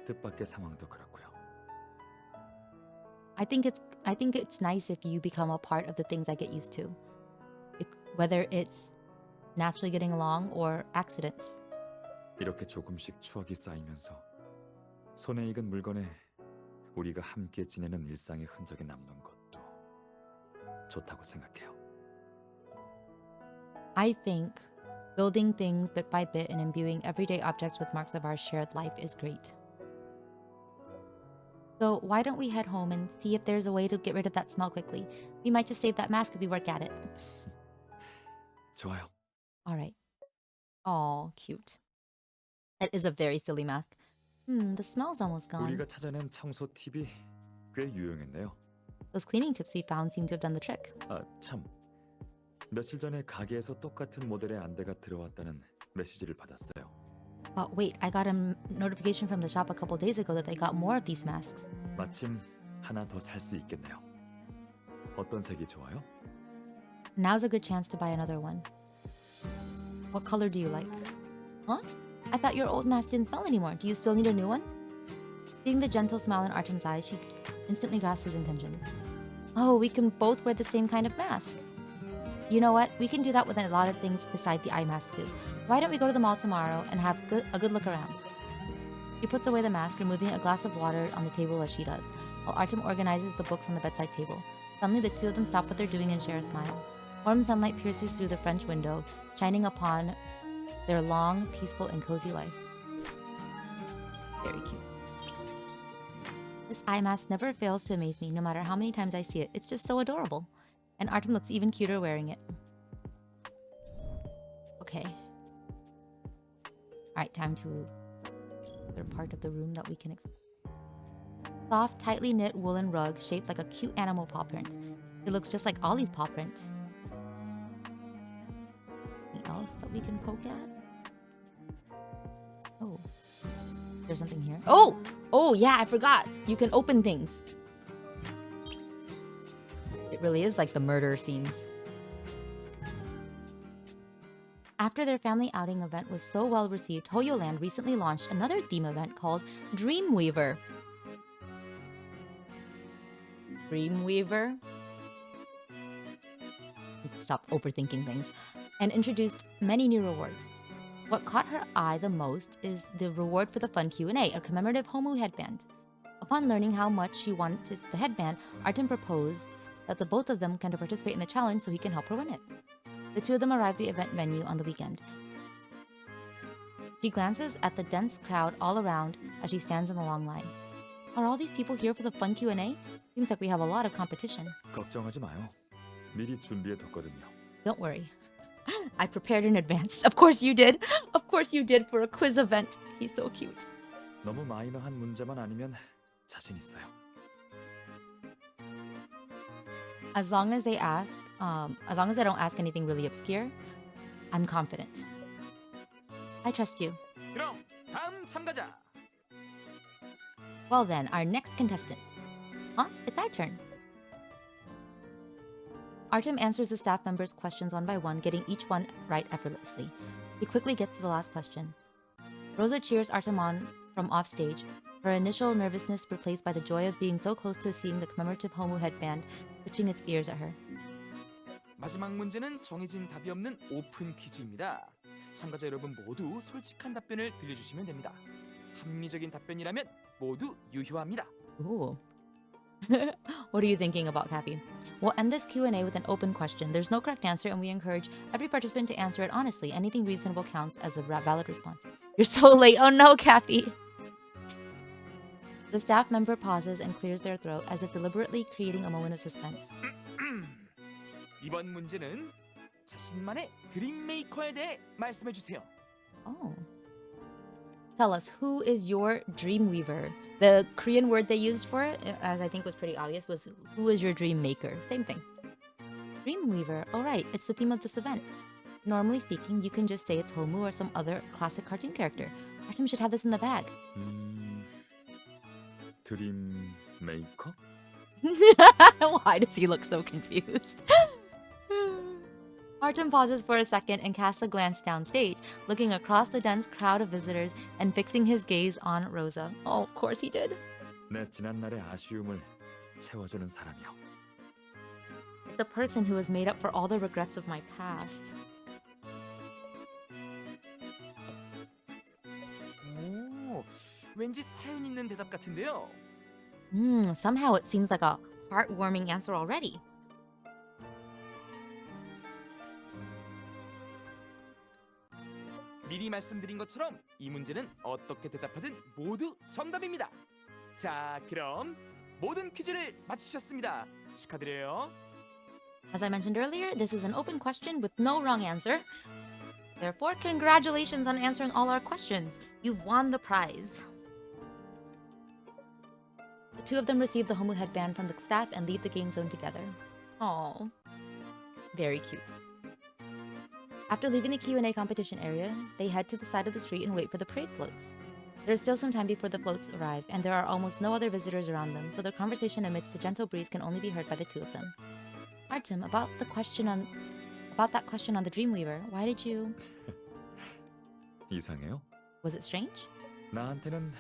뜻밖의 상황도 그렇고요. I think it's nice if you become a part of the things I get used to. Whether it's naturally getting along or accidents. 이렇게 조금씩 추억이 쌓이면서 손에 익은 물건에 우리가 함께 지내는 일상의 흔적이 남는 것도 좋다고 생각해요. I think building things bit by bit and imbuing everyday objects with marks of our shared life is great. So why don't we head home and see if there's a way to get rid of that smell quickly? We might just save that mask if we work at it. 좋아요. All right. Oh, cute. That is a very silly mask. The smell's almost gone. 우리가 찾아낸 청소 팁이 꽤 유용했네요. Those cleaning tips we found seem to have done the trick. 아, 참. 며칠 전에 가게에서 똑같은 모델의 안대가 들어왔다는 메시지를 받았어요. Wait, I got a notification from the shop a couple days ago that they got more of these masks. 마침 하나 더 살 수 있겠네요. 어떤 색이 좋아요? Now's a good chance to buy another one. What color do you like? Huh? I thought your old mask didn't smell anymore. Do you still need a new one? Seeing the gentle smile in Artem's eyes, she instantly grasped his intention. Oh, we can both wear the same kind of mask. You know what? We can do that with a lot of things beside the eye mask too. Why don't we go to the mall tomorrow and have a good look around? She puts away the mask, removing a glass of water on the table as she does, while Artem organizes the books on the bedside table. Suddenly, the two of them stop what they're doing and share a smile. Warm sunlight pierces through the French window, shining upon their long, peaceful, and cozy life. Very cute. This eye mask never fails to amaze me, no matter how many times I see it. It's just so adorable. And Artem looks even cuter wearing it. Okay. Alright, time to another part of the room that we can explore. Soft, tightly knit woolen rug shaped like a cute animal paw print. It looks just like Ollie's paw print. Anything else that we can poke at? Oh. There's something here. Oh! Oh, yeah, I forgot. You can open things. It really is like the murder scenes. After their family outing event was so well received, HoYoLand recently launched another theme event called Dreamweaver. Dreamweaver? Stop overthinking things. And introduced many new rewards. What caught her eye the most is the reward for the fun Q&A, a commemorative Homu headband. Upon learning how much she wanted the headband, Artem proposed that the both of them can participate in the challenge so he can help her win it. The two of them arrive at the event venue on the weekend. She glances at the dense crowd all around as she stands in the long line. Are all these people here for the fun Q&A? Seems like we have a lot of competition. 걱정하지 마요. 미리 준비해뒀거든요. Don't worry. I prepared in advance. Of course you did. Of course you did for a quiz event. He's so cute. 너무 마이너한 문제만 아니면 자신 있어요. As long as they don't ask anything really obscure, I'm confident. I trust you. 그럼 다음 참가자. Well then, our next contestant. Huh? It's our turn. Artem answers the staff members' questions one by one, getting each one right effortlessly. He quickly gets to the last question. Rosa cheers Artem on from offstage, her initial nervousness replaced by the joy of being so close to seeing the commemorative Homu headband, twitching its ears at her. 마지막 문제는 정해진 답이 없는 오픈 퀴즈입니다. 참가자 여러분 모두 솔직한 답변을 들려주시면 됩니다. 합리적인 답변이라면 모두 유효합니다. Ooh. What are you thinking about, Cappy? We'll end this Q&A with an open question. There's no correct answer, and we encourage every participant to answer it honestly. Anything reasonable counts as a valid response. You're so late. Oh no, Cappy. The staff member pauses and clears their throat as if deliberately creating a moment of suspense. 이번 문제는 자신만의 드림 메이커에 대해 말씀해 주세요. Oh. Tell us, who is your dreamweaver? The Korean word they used for it, as I think was pretty obvious, was who is your dream maker? Same thing. Dreamweaver. Oh, right. It's the theme of this event. Normally speaking, you can just say it's Homu or some other classic cartoon character. Artem should have this in the bag. 드림 메이커? Why does he look so confused? Artem pauses for a second and casts a glance downstage, looking across the dense crowd of visitors and fixing his gaze on Rosa. Oh, of course he did. 내 지난날의 아쉬움을 채워주는 사람이요. It's a person who has made up for all the regrets of my past. 오, 왠지 사연 있는 대답 같은데요. Somehow it seems like a heartwarming answer already. 미리 말씀드린 것처럼 이 문제는 어떻게 대답하든 모두 정답입니다. 자, 그럼 모든 퀴즈를 맞추셨습니다. 축하드려요. As I mentioned earlier, this is an open question with no wrong answer. Therefore, congratulations on answering all our questions. You've won the prize. The two of them receive the Homu headband from the staff and leave the game zone together. Aww. Very cute. After leaving the Q&A competition area, they head to the side of the street and wait for the parade floats. There's still some time before the floats arrive, and there are almost no other visitors around them, so their conversation amidst the gentle breeze can only be heard by the two of them. Artem, about that question on the Dreamweaver, why did you... 이상해요? Was it strange? 나한테는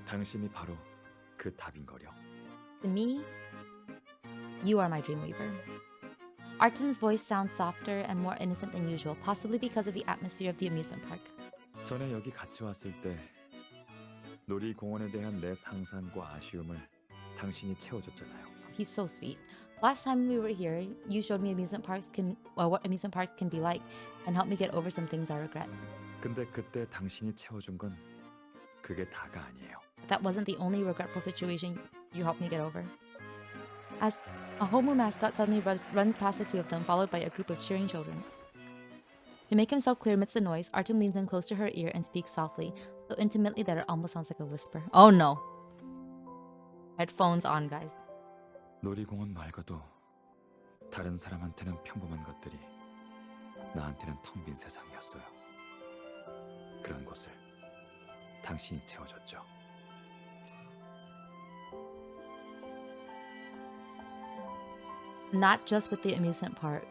당신이 바로 그 답인거려. To me, you are my Dreamweaver. Artem's voice sounds softer and more innocent than usual, possibly because of the atmosphere of the amusement park. 전에 여기 같이 왔을 때 놀이공원에 대한 내 상상과 아쉬움을 당신이 채워줬잖아요. He's so sweet. Last time we were here, you showed me what amusement parks can be like and helped me get over some things I regret. 근데 그때 당신이 채워준 건 그게 다가 아니에요. That wasn't the only regretful situation you helped me get over. As a Homu mascot suddenly runs past the two of them, followed by a group of cheering children. To make himself clear amidst the noise, Artem leans in close to her ear and speaks softly, so intimately that it almost sounds like a whisper. Oh no. Headphones on, guys. 놀이공원 말고도 다른 사람한테는 평범한 것들이 나한테는 텅 빈 세상이었어요. 그런 곳을 당신이 채워줬죠. Not just with the amusement park,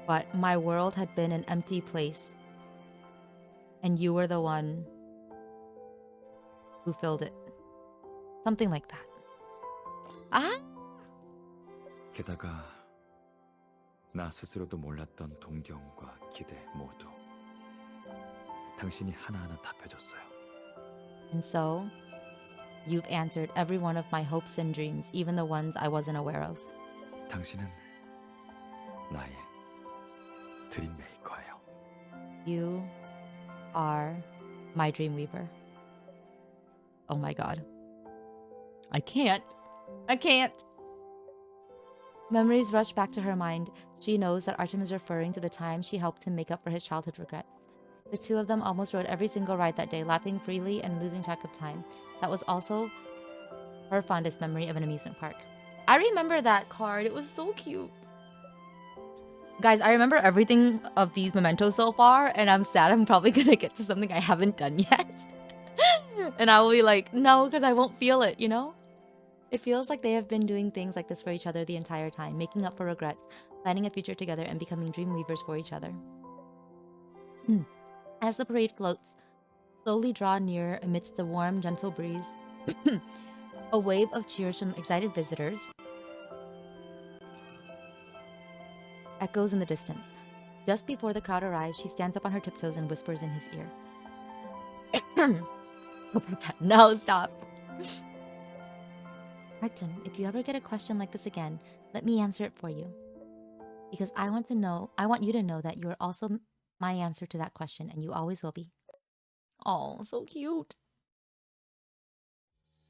but my world had been an empty place, and you were the one who filled it. Something like that. Ah! 게다가 나 스스로도 몰랐던 동경과 기대 모두 당신이 하나하나 답해줬어요. And so, you've answered every one of my hopes and dreams, even the ones I wasn't aware of. 당신은 나의 드림 메이커예요. You are my Dreamweaver. Oh my god. I can't. Memories rush back to her mind. She knows that Artem is referring to the time she helped him make up for his childhood regrets. The two of them almost rode every single ride that day, laughing freely and losing track of time. That was also her fondest memory of an amusement park. I remember that card. It was so cute. Guys, I remember everything of these mementos so far, and I'm sad I'm probably gonna get to something I haven't done yet. And I will be like, no, because I won't feel it, you know? It feels like they have been doing things like this for each other the entire time, making up for regrets, planning a future together, and becoming dream weavers for each other. As the parade floats slowly draw near amidst the warm, gentle breeze, a wave of cheers from excited visitors echoes in the distance. Just before the crowd arrives, she stands up on her tiptoes and whispers in his ear. So pretend. No, stop. Artem, if you ever get a question like this again, let me answer it for you. Because I want you to know that you're also my answer to that question, and you always will be. Oh, so cute.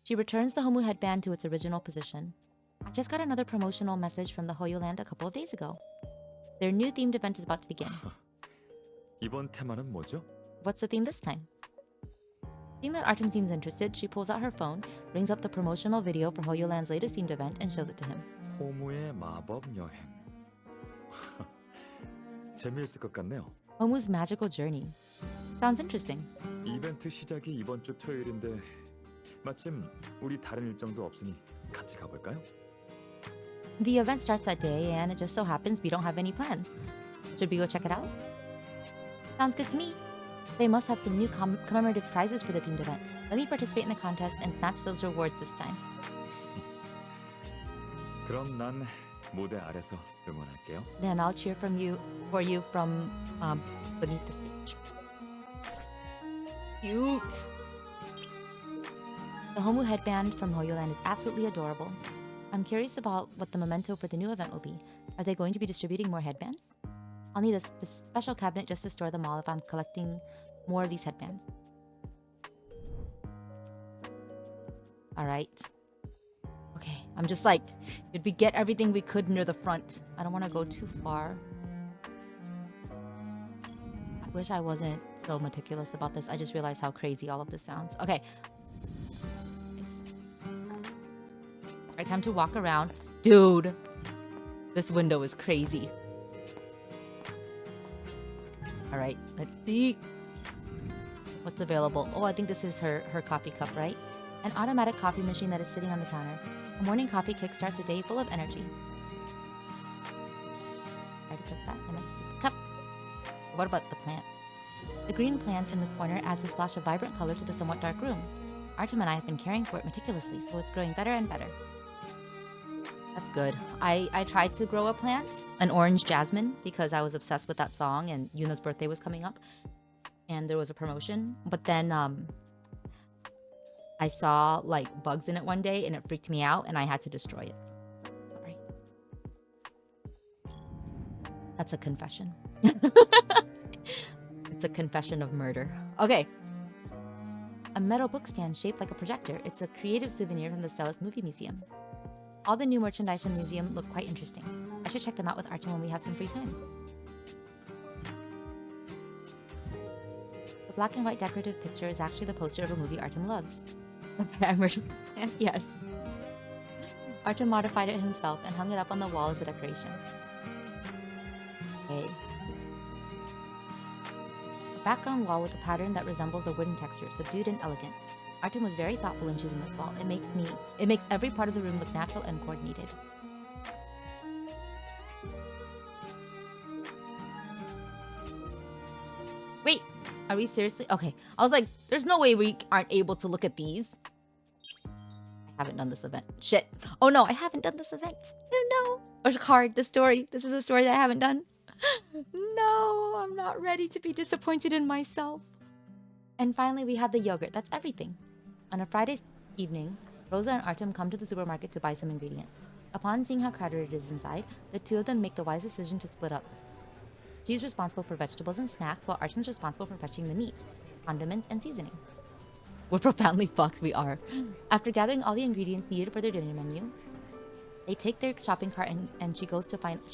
She returns the Homu headband to its original position. I just got another promotional message from the Hoyoland a couple of days ago. Their new themed event is about to begin. 이번 테마는 뭐죠? What's the theme this time? Seeing that Artem seems interested, she pulls out her phone, brings up the promotional video for Hoyoland's latest themed event, and shows it to him. 호무의 마법 여행. 재미있을 것 같네요. Homu's magical journey. Sounds interesting. 이벤트 시작이 이번 주 토요일인데 마침 우리 다른 일정도 없으니 같이 가볼까요? The event starts that day, and it just so happens we don't have any plans. Should we go check it out? Sounds good to me. They must have some new commemorative prizes for the themed event. Let me participate in the contest and snatch those rewards this time. 그럼 난 무대 아래서 응원할게요. Then I'll cheer for you from beneath the stage. Cute. The Homu headband from Hoyoland is absolutely adorable. I'm curious about what the memento for the new event will be. Are they going to be distributing more headbands? I'll need a special cabinet just to store them all if I'm collecting more of these headbands. Alright. Okay, I'm just like, did we get everything we could near the front? I don't want to go too far. I wish I wasn't so meticulous about this. I just realized how crazy all of this sounds. Okay. Alright, time to walk around. Dude, this window is crazy. Alright, let's see what's available. Oh, I think this is her coffee cup, right? An automatic coffee machine that is sitting on the counter. A morning coffee kickstarts a day full of energy. Already put that. I'm gonna keep the cup. What about the plant? The green plant in the corner adds a splash of vibrant color to the somewhat dark room. Artem and I have been caring for it meticulously, so it's growing better and better. That's good. I tried to grow a plant, an orange jasmine, because I was obsessed with that song and Yuna's birthday was coming up. And there was a promotion. But then I saw like bugs in it one day and it freaked me out and I had to destroy it. Sorry. That's a confession. It's a confession of murder. Okay. A metal book stand shaped like a projector. It's a creative souvenir from the Stellus Movie Museum. All the new merchandise from the museum look quite interesting. I should check them out with Artem when we have some free time. The black and white decorative picture is actually the poster of a movie Artem loves. I murdered the plant? Yes. Artem modified it himself and hung it up on the wall as a decoration. Okay. A background wall with a pattern that resembles a wooden texture, subdued and elegant. Artem was very thoughtful in choosing this wall. It makes every part of the room look natural and coordinated. Wait, are we seriously? Okay, I was like, there's no way we aren't able to look at these. I haven't done this event. Shit. Oh no, I haven't done this event. Oh no. Or card, the story. This is a story that I haven't done. No, I'm not ready to be disappointed in myself. And finally, we have the yogurt. That's everything. On a Friday evening, Rosa and Artem come to the supermarket to buy some ingredients. Upon seeing how crowded it is inside, the two of them make the wise decision to split up. She's responsible for vegetables and snacks, while Artem's responsible for fetching the meat, condiments, and seasonings. We're profoundly fucked, we are. After gathering all the ingredients needed for their dinner menu, they take their shopping cart and she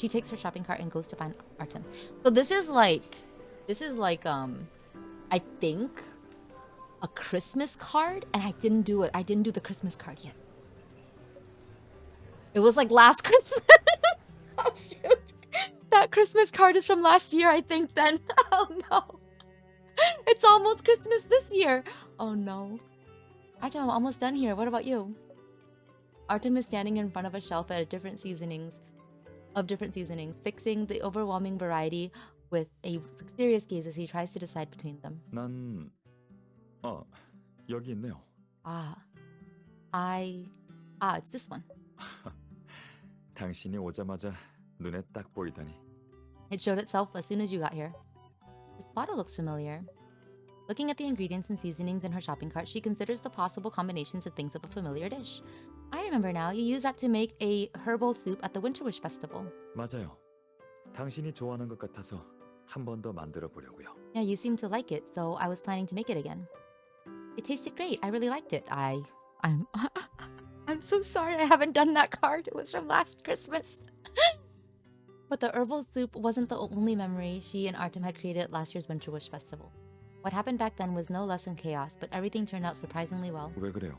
takes her shopping cart and goes to find Artem. So this is like I think a Christmas card, and I didn't do it. I didn't do the Christmas card yet. It was like last Christmas. Oh shoot. That Christmas card is from last year, I think then. Oh no. It's almost Christmas this year. Oh no. Artem, I'm almost done here. What about you? Artem is standing in front of a shelf at different seasonings, fixing the overwhelming variety with a serious gaze as he tries to decide between them. 난 여기 있네요. It's this one. 당신이 오자마자 눈에 딱 보이다니. It showed itself as soon as you got here. This bottle looks familiar. Looking at the ingredients and seasonings in her shopping cart, she considers the possible combinations of things of a familiar dish. I remember now, you used that to make a herbal soup at the Winter Wish Festival. 맞아요. 당신이 좋아하는 것 같아서 한 번 더 만들어 보려고요. Yeah, you seem to like it, so I was planning to make it again. It tasted great. I really liked it. I I'm I'm so sorry I haven't done that card. It was from last Christmas. But the herbal soup wasn't the only memory she and Artem had created at last year's Winter Wish Festival. What happened back then was no less than chaos, but everything turned out surprisingly well. 왜 그래요?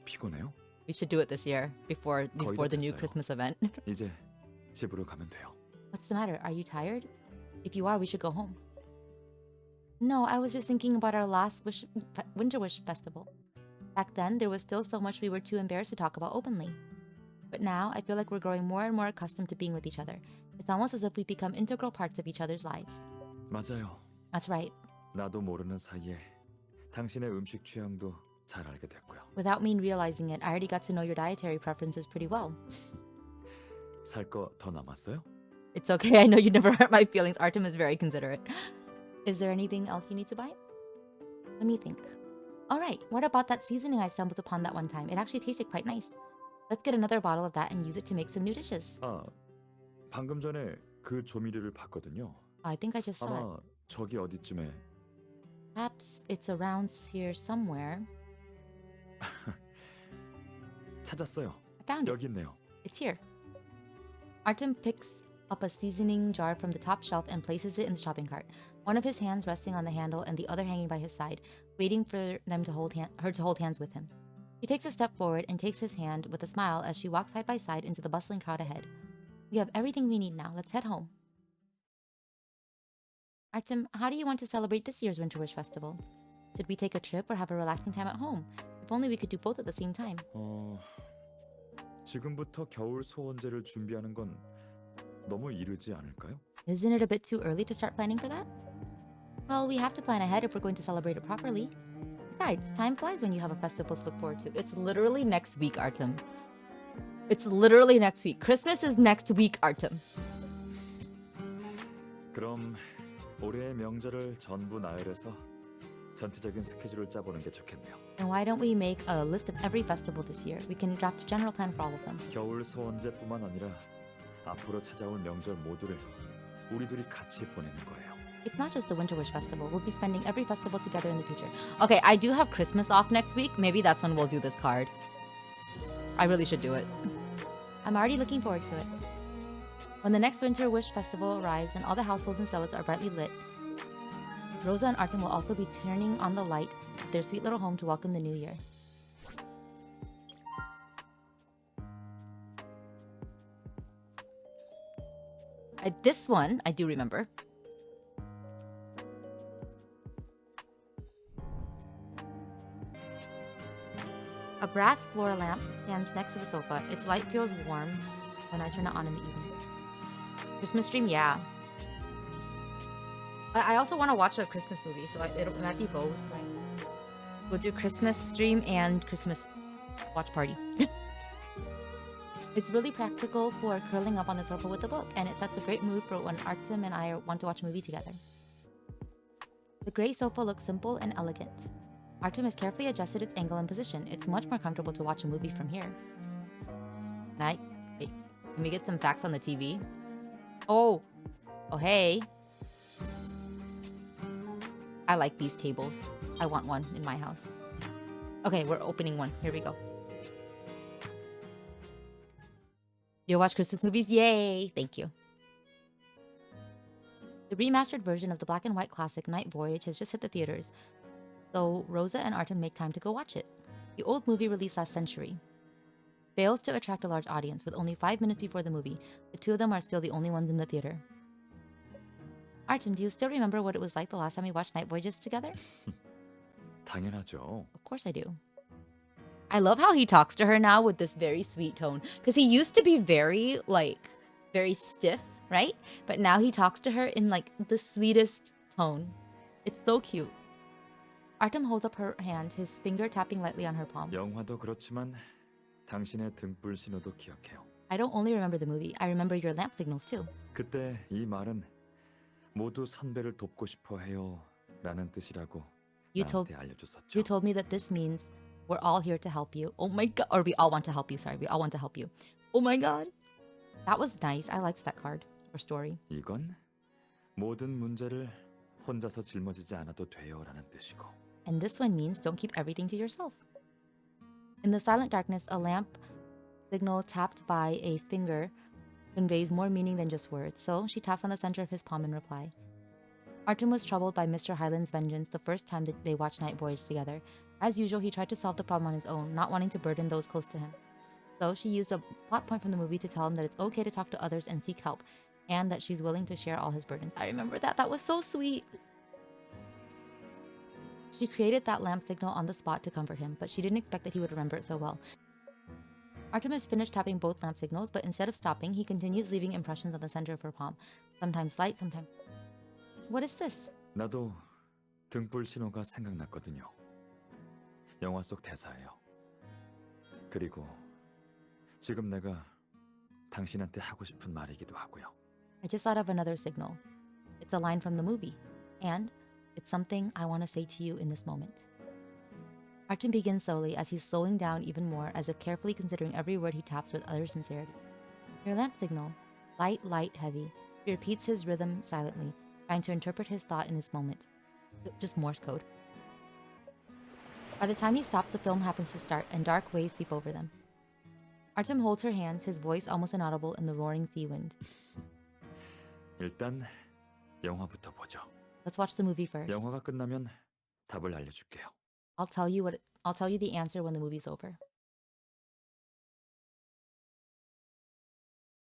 피곤해요? We should do it this year before 거의 다 the new 됐어요. Christmas event. 이제 집으로 가면 돼요. What's the matter? Are you tired? If you are, we should go home. No, I was just thinking about our last Winter Wish Festival. Back then, there was still so much we were too embarrassed to talk about openly. But now, I feel like we're growing more and more accustomed to being with each other. It's almost as if we become integral parts of each other's lives. 맞아요. That's right. 나도 모르는 사이에 당신의 음식 취향도 잘 알게 됐고요. Without me realizing it, I already got to know your dietary preferences pretty well. 살 거 더 남았어요? It's okay, I know you never hurt my feelings. Artem is very considerate. Is there anything else you need to buy? Let me think. Alright, what about that seasoning I stumbled upon that one time? It actually tasted quite nice. Let's get another bottle of that and use it to make some new dishes. 아, 방금 전에 그 조미료를 봤거든요. I think I just saw it. 아마 저기 어디쯤에 Perhaps it's around here somewhere. 찾았어요. I found it. 여기 있네요. It's here. Artem picks up a seasoning jar from the top shelf and places it in the shopping cart. One of his hands resting on the handle and the other hanging by his side, waiting for them to hold her to hold hands with him. She takes a step forward and takes his hand with a smile as she walks side by side into the bustling crowd ahead. We have everything we need now. Let's head home. Artem, how do you want to celebrate this year's Winter Wish Festival? Should we take a trip or have a relaxing time at home? If only we could do both at the same time. 지금부터 겨울 소원제를 준비하는 건 너무 이르지 않을까요? Isn't it a bit too early to start planning for that? Well, we have to plan ahead if we're going to celebrate it properly. Besides, time flies when you have a festival to look forward to. It's literally next week, Artem. It's literally next week. Christmas is next week, Artem. 그럼 올해의 명절을 전부 나열해서 전체적인 스케줄을 짜보는 게 좋겠네요. And why don't we make a list of every festival this year? We can draft a general plan for all of them. 겨울 소원제뿐만 아니라 앞으로 찾아올 명절 모두를 우리 둘이 같이 보내는 거예요. It's not just the Winter Wish Festival. We'll be spending every festival together in the future. Okay, I do have Christmas off next week. Maybe that's when we'll do this card. I really should do it. I'm already looking forward to it. When the next Winter Wish Festival arrives and all the households and cellars are brightly lit, Rosa and Artem will also be turning on the light of their sweet little home to welcome the new year. This one, I do remember. A brass floor lamp stands next to the sofa. Its light feels warm when I turn it on in the evening. Christmas stream, yeah. I also want to watch a Christmas movie, so it might be both. Right? We'll do Christmas stream and Christmas watch party. It's really practical for curling up on the sofa with a book, and it sets a great mood for when Artem and I want to watch a movie together. The gray sofa looks simple and elegant. Artem has carefully adjusted its angle and position. It's much more comfortable to watch a movie from here. Wait, can we get some facts on the TV? Oh, hey. I like these tables. I want one in my house. Okay, we're opening one. Here we go. You'll watch Christmas movies? Yay! Thank you. The remastered version of the black and white classic Night Voyage has just hit the theaters, so Rosa and Artem make time to go watch it. The old movie released last century fails to attract a large audience. With only 5 minutes before the movie, the two of them are still the only ones in the theater. Artem, do you still remember what it was like the last time we watched Night Voyages together? 당연하죠. Of course I do. I love how he talks to her now with this very sweet tone. Because he used to be very stiff, right? But now he talks to her in the sweetest tone. It's so cute. Artem holds up her hand, his finger tapping lightly on her palm. 영화도 그렇지만 당신의 등불 신호도 기억해요. I don't only remember the movie, I remember your lamp signals too. 그때 이 말은 모두 선배를 돕고 싶어 해요 라는 뜻이라고 나한테 알려줬었죠. You told me that this means we're all here to help you. Oh my god. Or we all want to help you. Sorry, we all want to help you. Oh my god. That was nice. I liked that card or story. 이건 모든 문제를 혼자서 짊어지지 않아도 돼요 라는 뜻이고. And this one means don't keep everything to yourself. In the silent darkness, a lamp signal tapped by a finger conveys more meaning than just words, so she taps on the center of his palm in reply. Artem was troubled by Mr. Hyland's vengeance the first time that they watched Night Voyage together. As usual, he tried to solve the problem on his own, not wanting to burden those close to him. So she used a plot point from the movie to tell him that it's okay to talk to others and seek help, and that she's willing to share all his burdens. I remember that. That was so sweet. She created that lamp signal on the spot to comfort him, but she didn't expect that he would remember it so well. Artem has finished tapping both lamp signals, but instead of stopping, he continues leaving impressions on the center of her palm. Sometimes light, sometimes... What is this? 나도 등불 신호가 생각났거든요. 영화 속 대사예요. 그리고 지금 내가 당신한테 하고 싶은 말이기도 하고요. I just thought of another signal. It's a line from the movie, and it's something I want to say to you in this moment. Artem begins slowly as he's slowing down even more, as if carefully considering every word he taps with utter sincerity. Your lamp signal. Light, light, heavy. He repeats his rhythm silently, trying to interpret his thought in this moment. Just Morse code. By the time he stops, the film happens to start, and dark waves sweep over them. Artem holds her hands, his voice almost inaudible in the roaring sea wind. 일단 영화부터 보죠. Let's watch the movie first. 영화가 끝나면 답을 알려줄게요. I'll tell you the answer when the movie's over.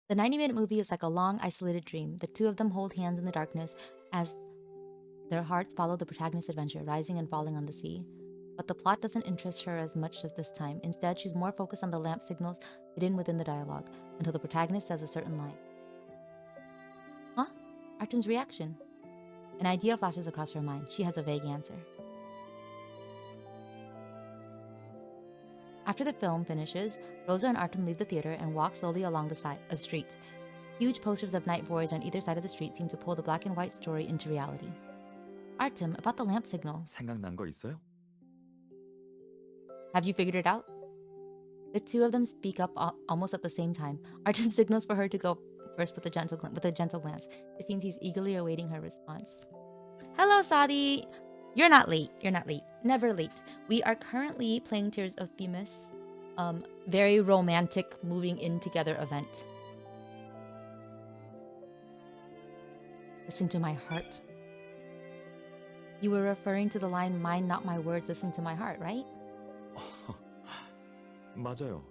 The 90-minute movie is like a long, isolated dream. The two of them hold hands in the darkness as their hearts follow the protagonist's adventure, rising and falling on the sea. But the plot doesn't interest her as much as this time. Instead, she's more focused on the lamp signals hidden within the dialogue, until the protagonist says a certain line. Huh? Artem's reaction. An idea flashes across her mind. She has a vague answer. After the film finishes, Rosa and Artem leave the theater and walk slowly along a street. Huge posters of Night Voyage on either side of the street seem to pull the black and white story into reality. Artem, about the lamp signal. 생각난 거 있어요? Have you figured it out? The two of them speak up almost at the same time. Artem signals for her to go first with a gentle glance. It seems he's eagerly awaiting her response. Hello, Sadi! You're not late. Never late. We are currently playing Tears of Themis. Very romantic moving in together event. Listen to my heart. You were referring to the line, "Mine, not my words, listen to my heart," right? 맞아요.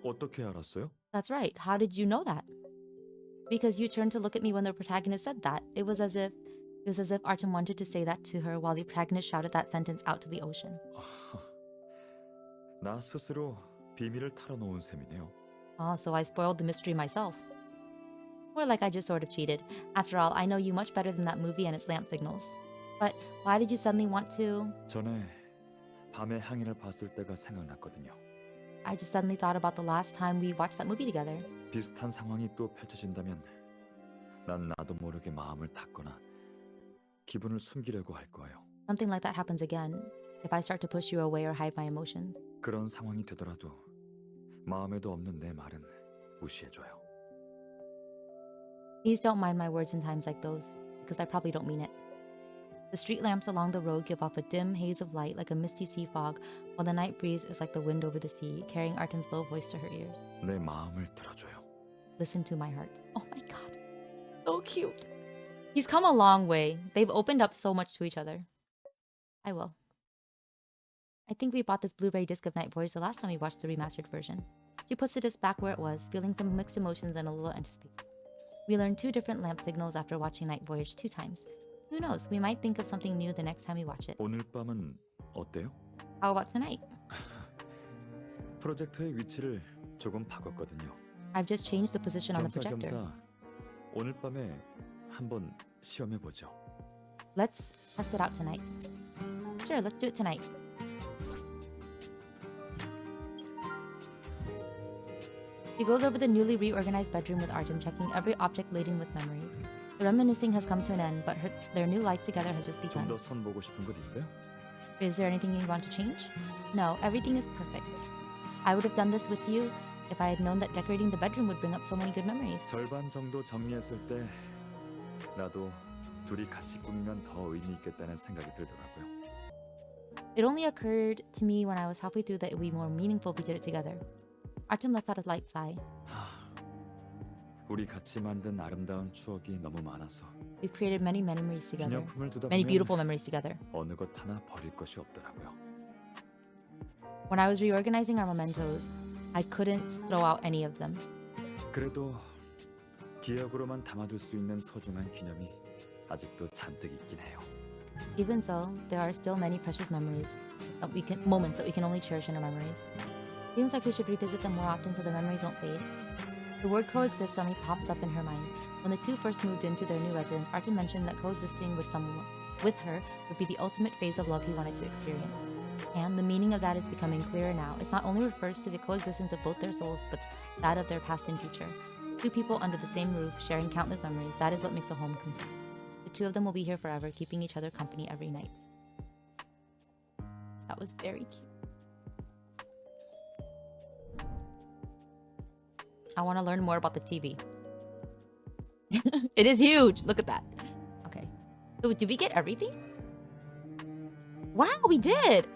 어떻게 알았어요? That's right. How did you know that? Because you turned to look at me when the protagonist said that. It was as if Artem wanted to say that to her while the protagonist shouted that sentence out to the ocean. 나 스스로 비밀을 털어놓은 셈이네요. Oh, so I spoiled the mystery myself. More like I just sort of cheated. After all, I know you much better than that movie and its lamp signals. But why did you suddenly want to... 전에 밤의 항해를 봤을 때가 생각났거든요. I just suddenly thought about the last time we watched that movie together. 비슷한 상황이 또 펼쳐진다면 난 나도 모르게 마음을 닫거나 기분을 숨기려고 할 거예요. Something like that happens again. If I start to push you away or hide my emotions. 그런 상황이 되더라도 마음에도 없는 내 말은 무시해줘요. Please don't mind my words in times like those, because I probably don't mean it. The street lamps along the road give off a dim haze of light like a misty sea fog, while the night breeze is like the wind over the sea, carrying Artem's low voice to her ears. 내 마음을 들어줘요. Listen to my heart. Oh my god. So cute. He's come a long way. They've opened up so much to each other. I will. I think we bought this Blu-ray disc of Night Voyage the last time we watched the remastered version. She puts the disc back where it was, feeling some mixed emotions and a little anticipation. We learned 2 different lamp signals after watching Night Voyage 2 times. Who knows, we might think of something new the next time we watch it. 오늘 밤은 어때요? How about tonight? 프로젝터의 위치를 조금 바꿨거든요. I've just changed the position on the projector. 겸사겸사 오늘 밤에 한번 시험해 보죠. Let's test it out tonight. Sure, let's do it tonight. She goes over the newly reorganized bedroom with Artem, checking every object laden with memories. The reminiscing has come to an end, but their new life together has just begun. 좀 더 선보고 싶은 것 있어요? Is there anything you want to change? No, everything is perfect. I would have done this with you if I had known that decorating the bedroom would bring up so many good memories. 절반 정도 정리했을 때 나도 둘이 같이 꾸미면 더 의미 있겠다는 생각이 들더라고요. It only occurred to me when I was halfway through that it would be more meaningful if we did it together. Artem let out a light sigh. 우리 같이 만든 아름다운 추억이 너무 많아서 We've created many memories together. 기념품을 두다 Many 보면 beautiful memories together. 어느 것 하나 버릴 것이 없더라고요. When I was reorganizing our mementos, I couldn't throw out any of them. 그래도 기억으로만 담아둘 수 있는 소중한 기념이 아직도 잔뜩 있긴 해요. Even so, there are still many precious memories moments that we can only cherish in our memories. Seems like we should revisit them more often so the memories won't fade. The word coexist suddenly pops up in her mind. When the two first moved into their new residence, Artem mentioned that coexisting with her would be the ultimate phase of love he wanted to experience. And the meaning of that is becoming clearer now. It not only refers to the coexistence of both their souls, but that of their past and future. Two people under the same roof, sharing countless memories. That is what makes a home complete. The two of them will be here forever, keeping each other company every night. That was very cute. I want to learn more about the TV. It is huge. Look at that. Okay. So did we get everything? Wow, we did.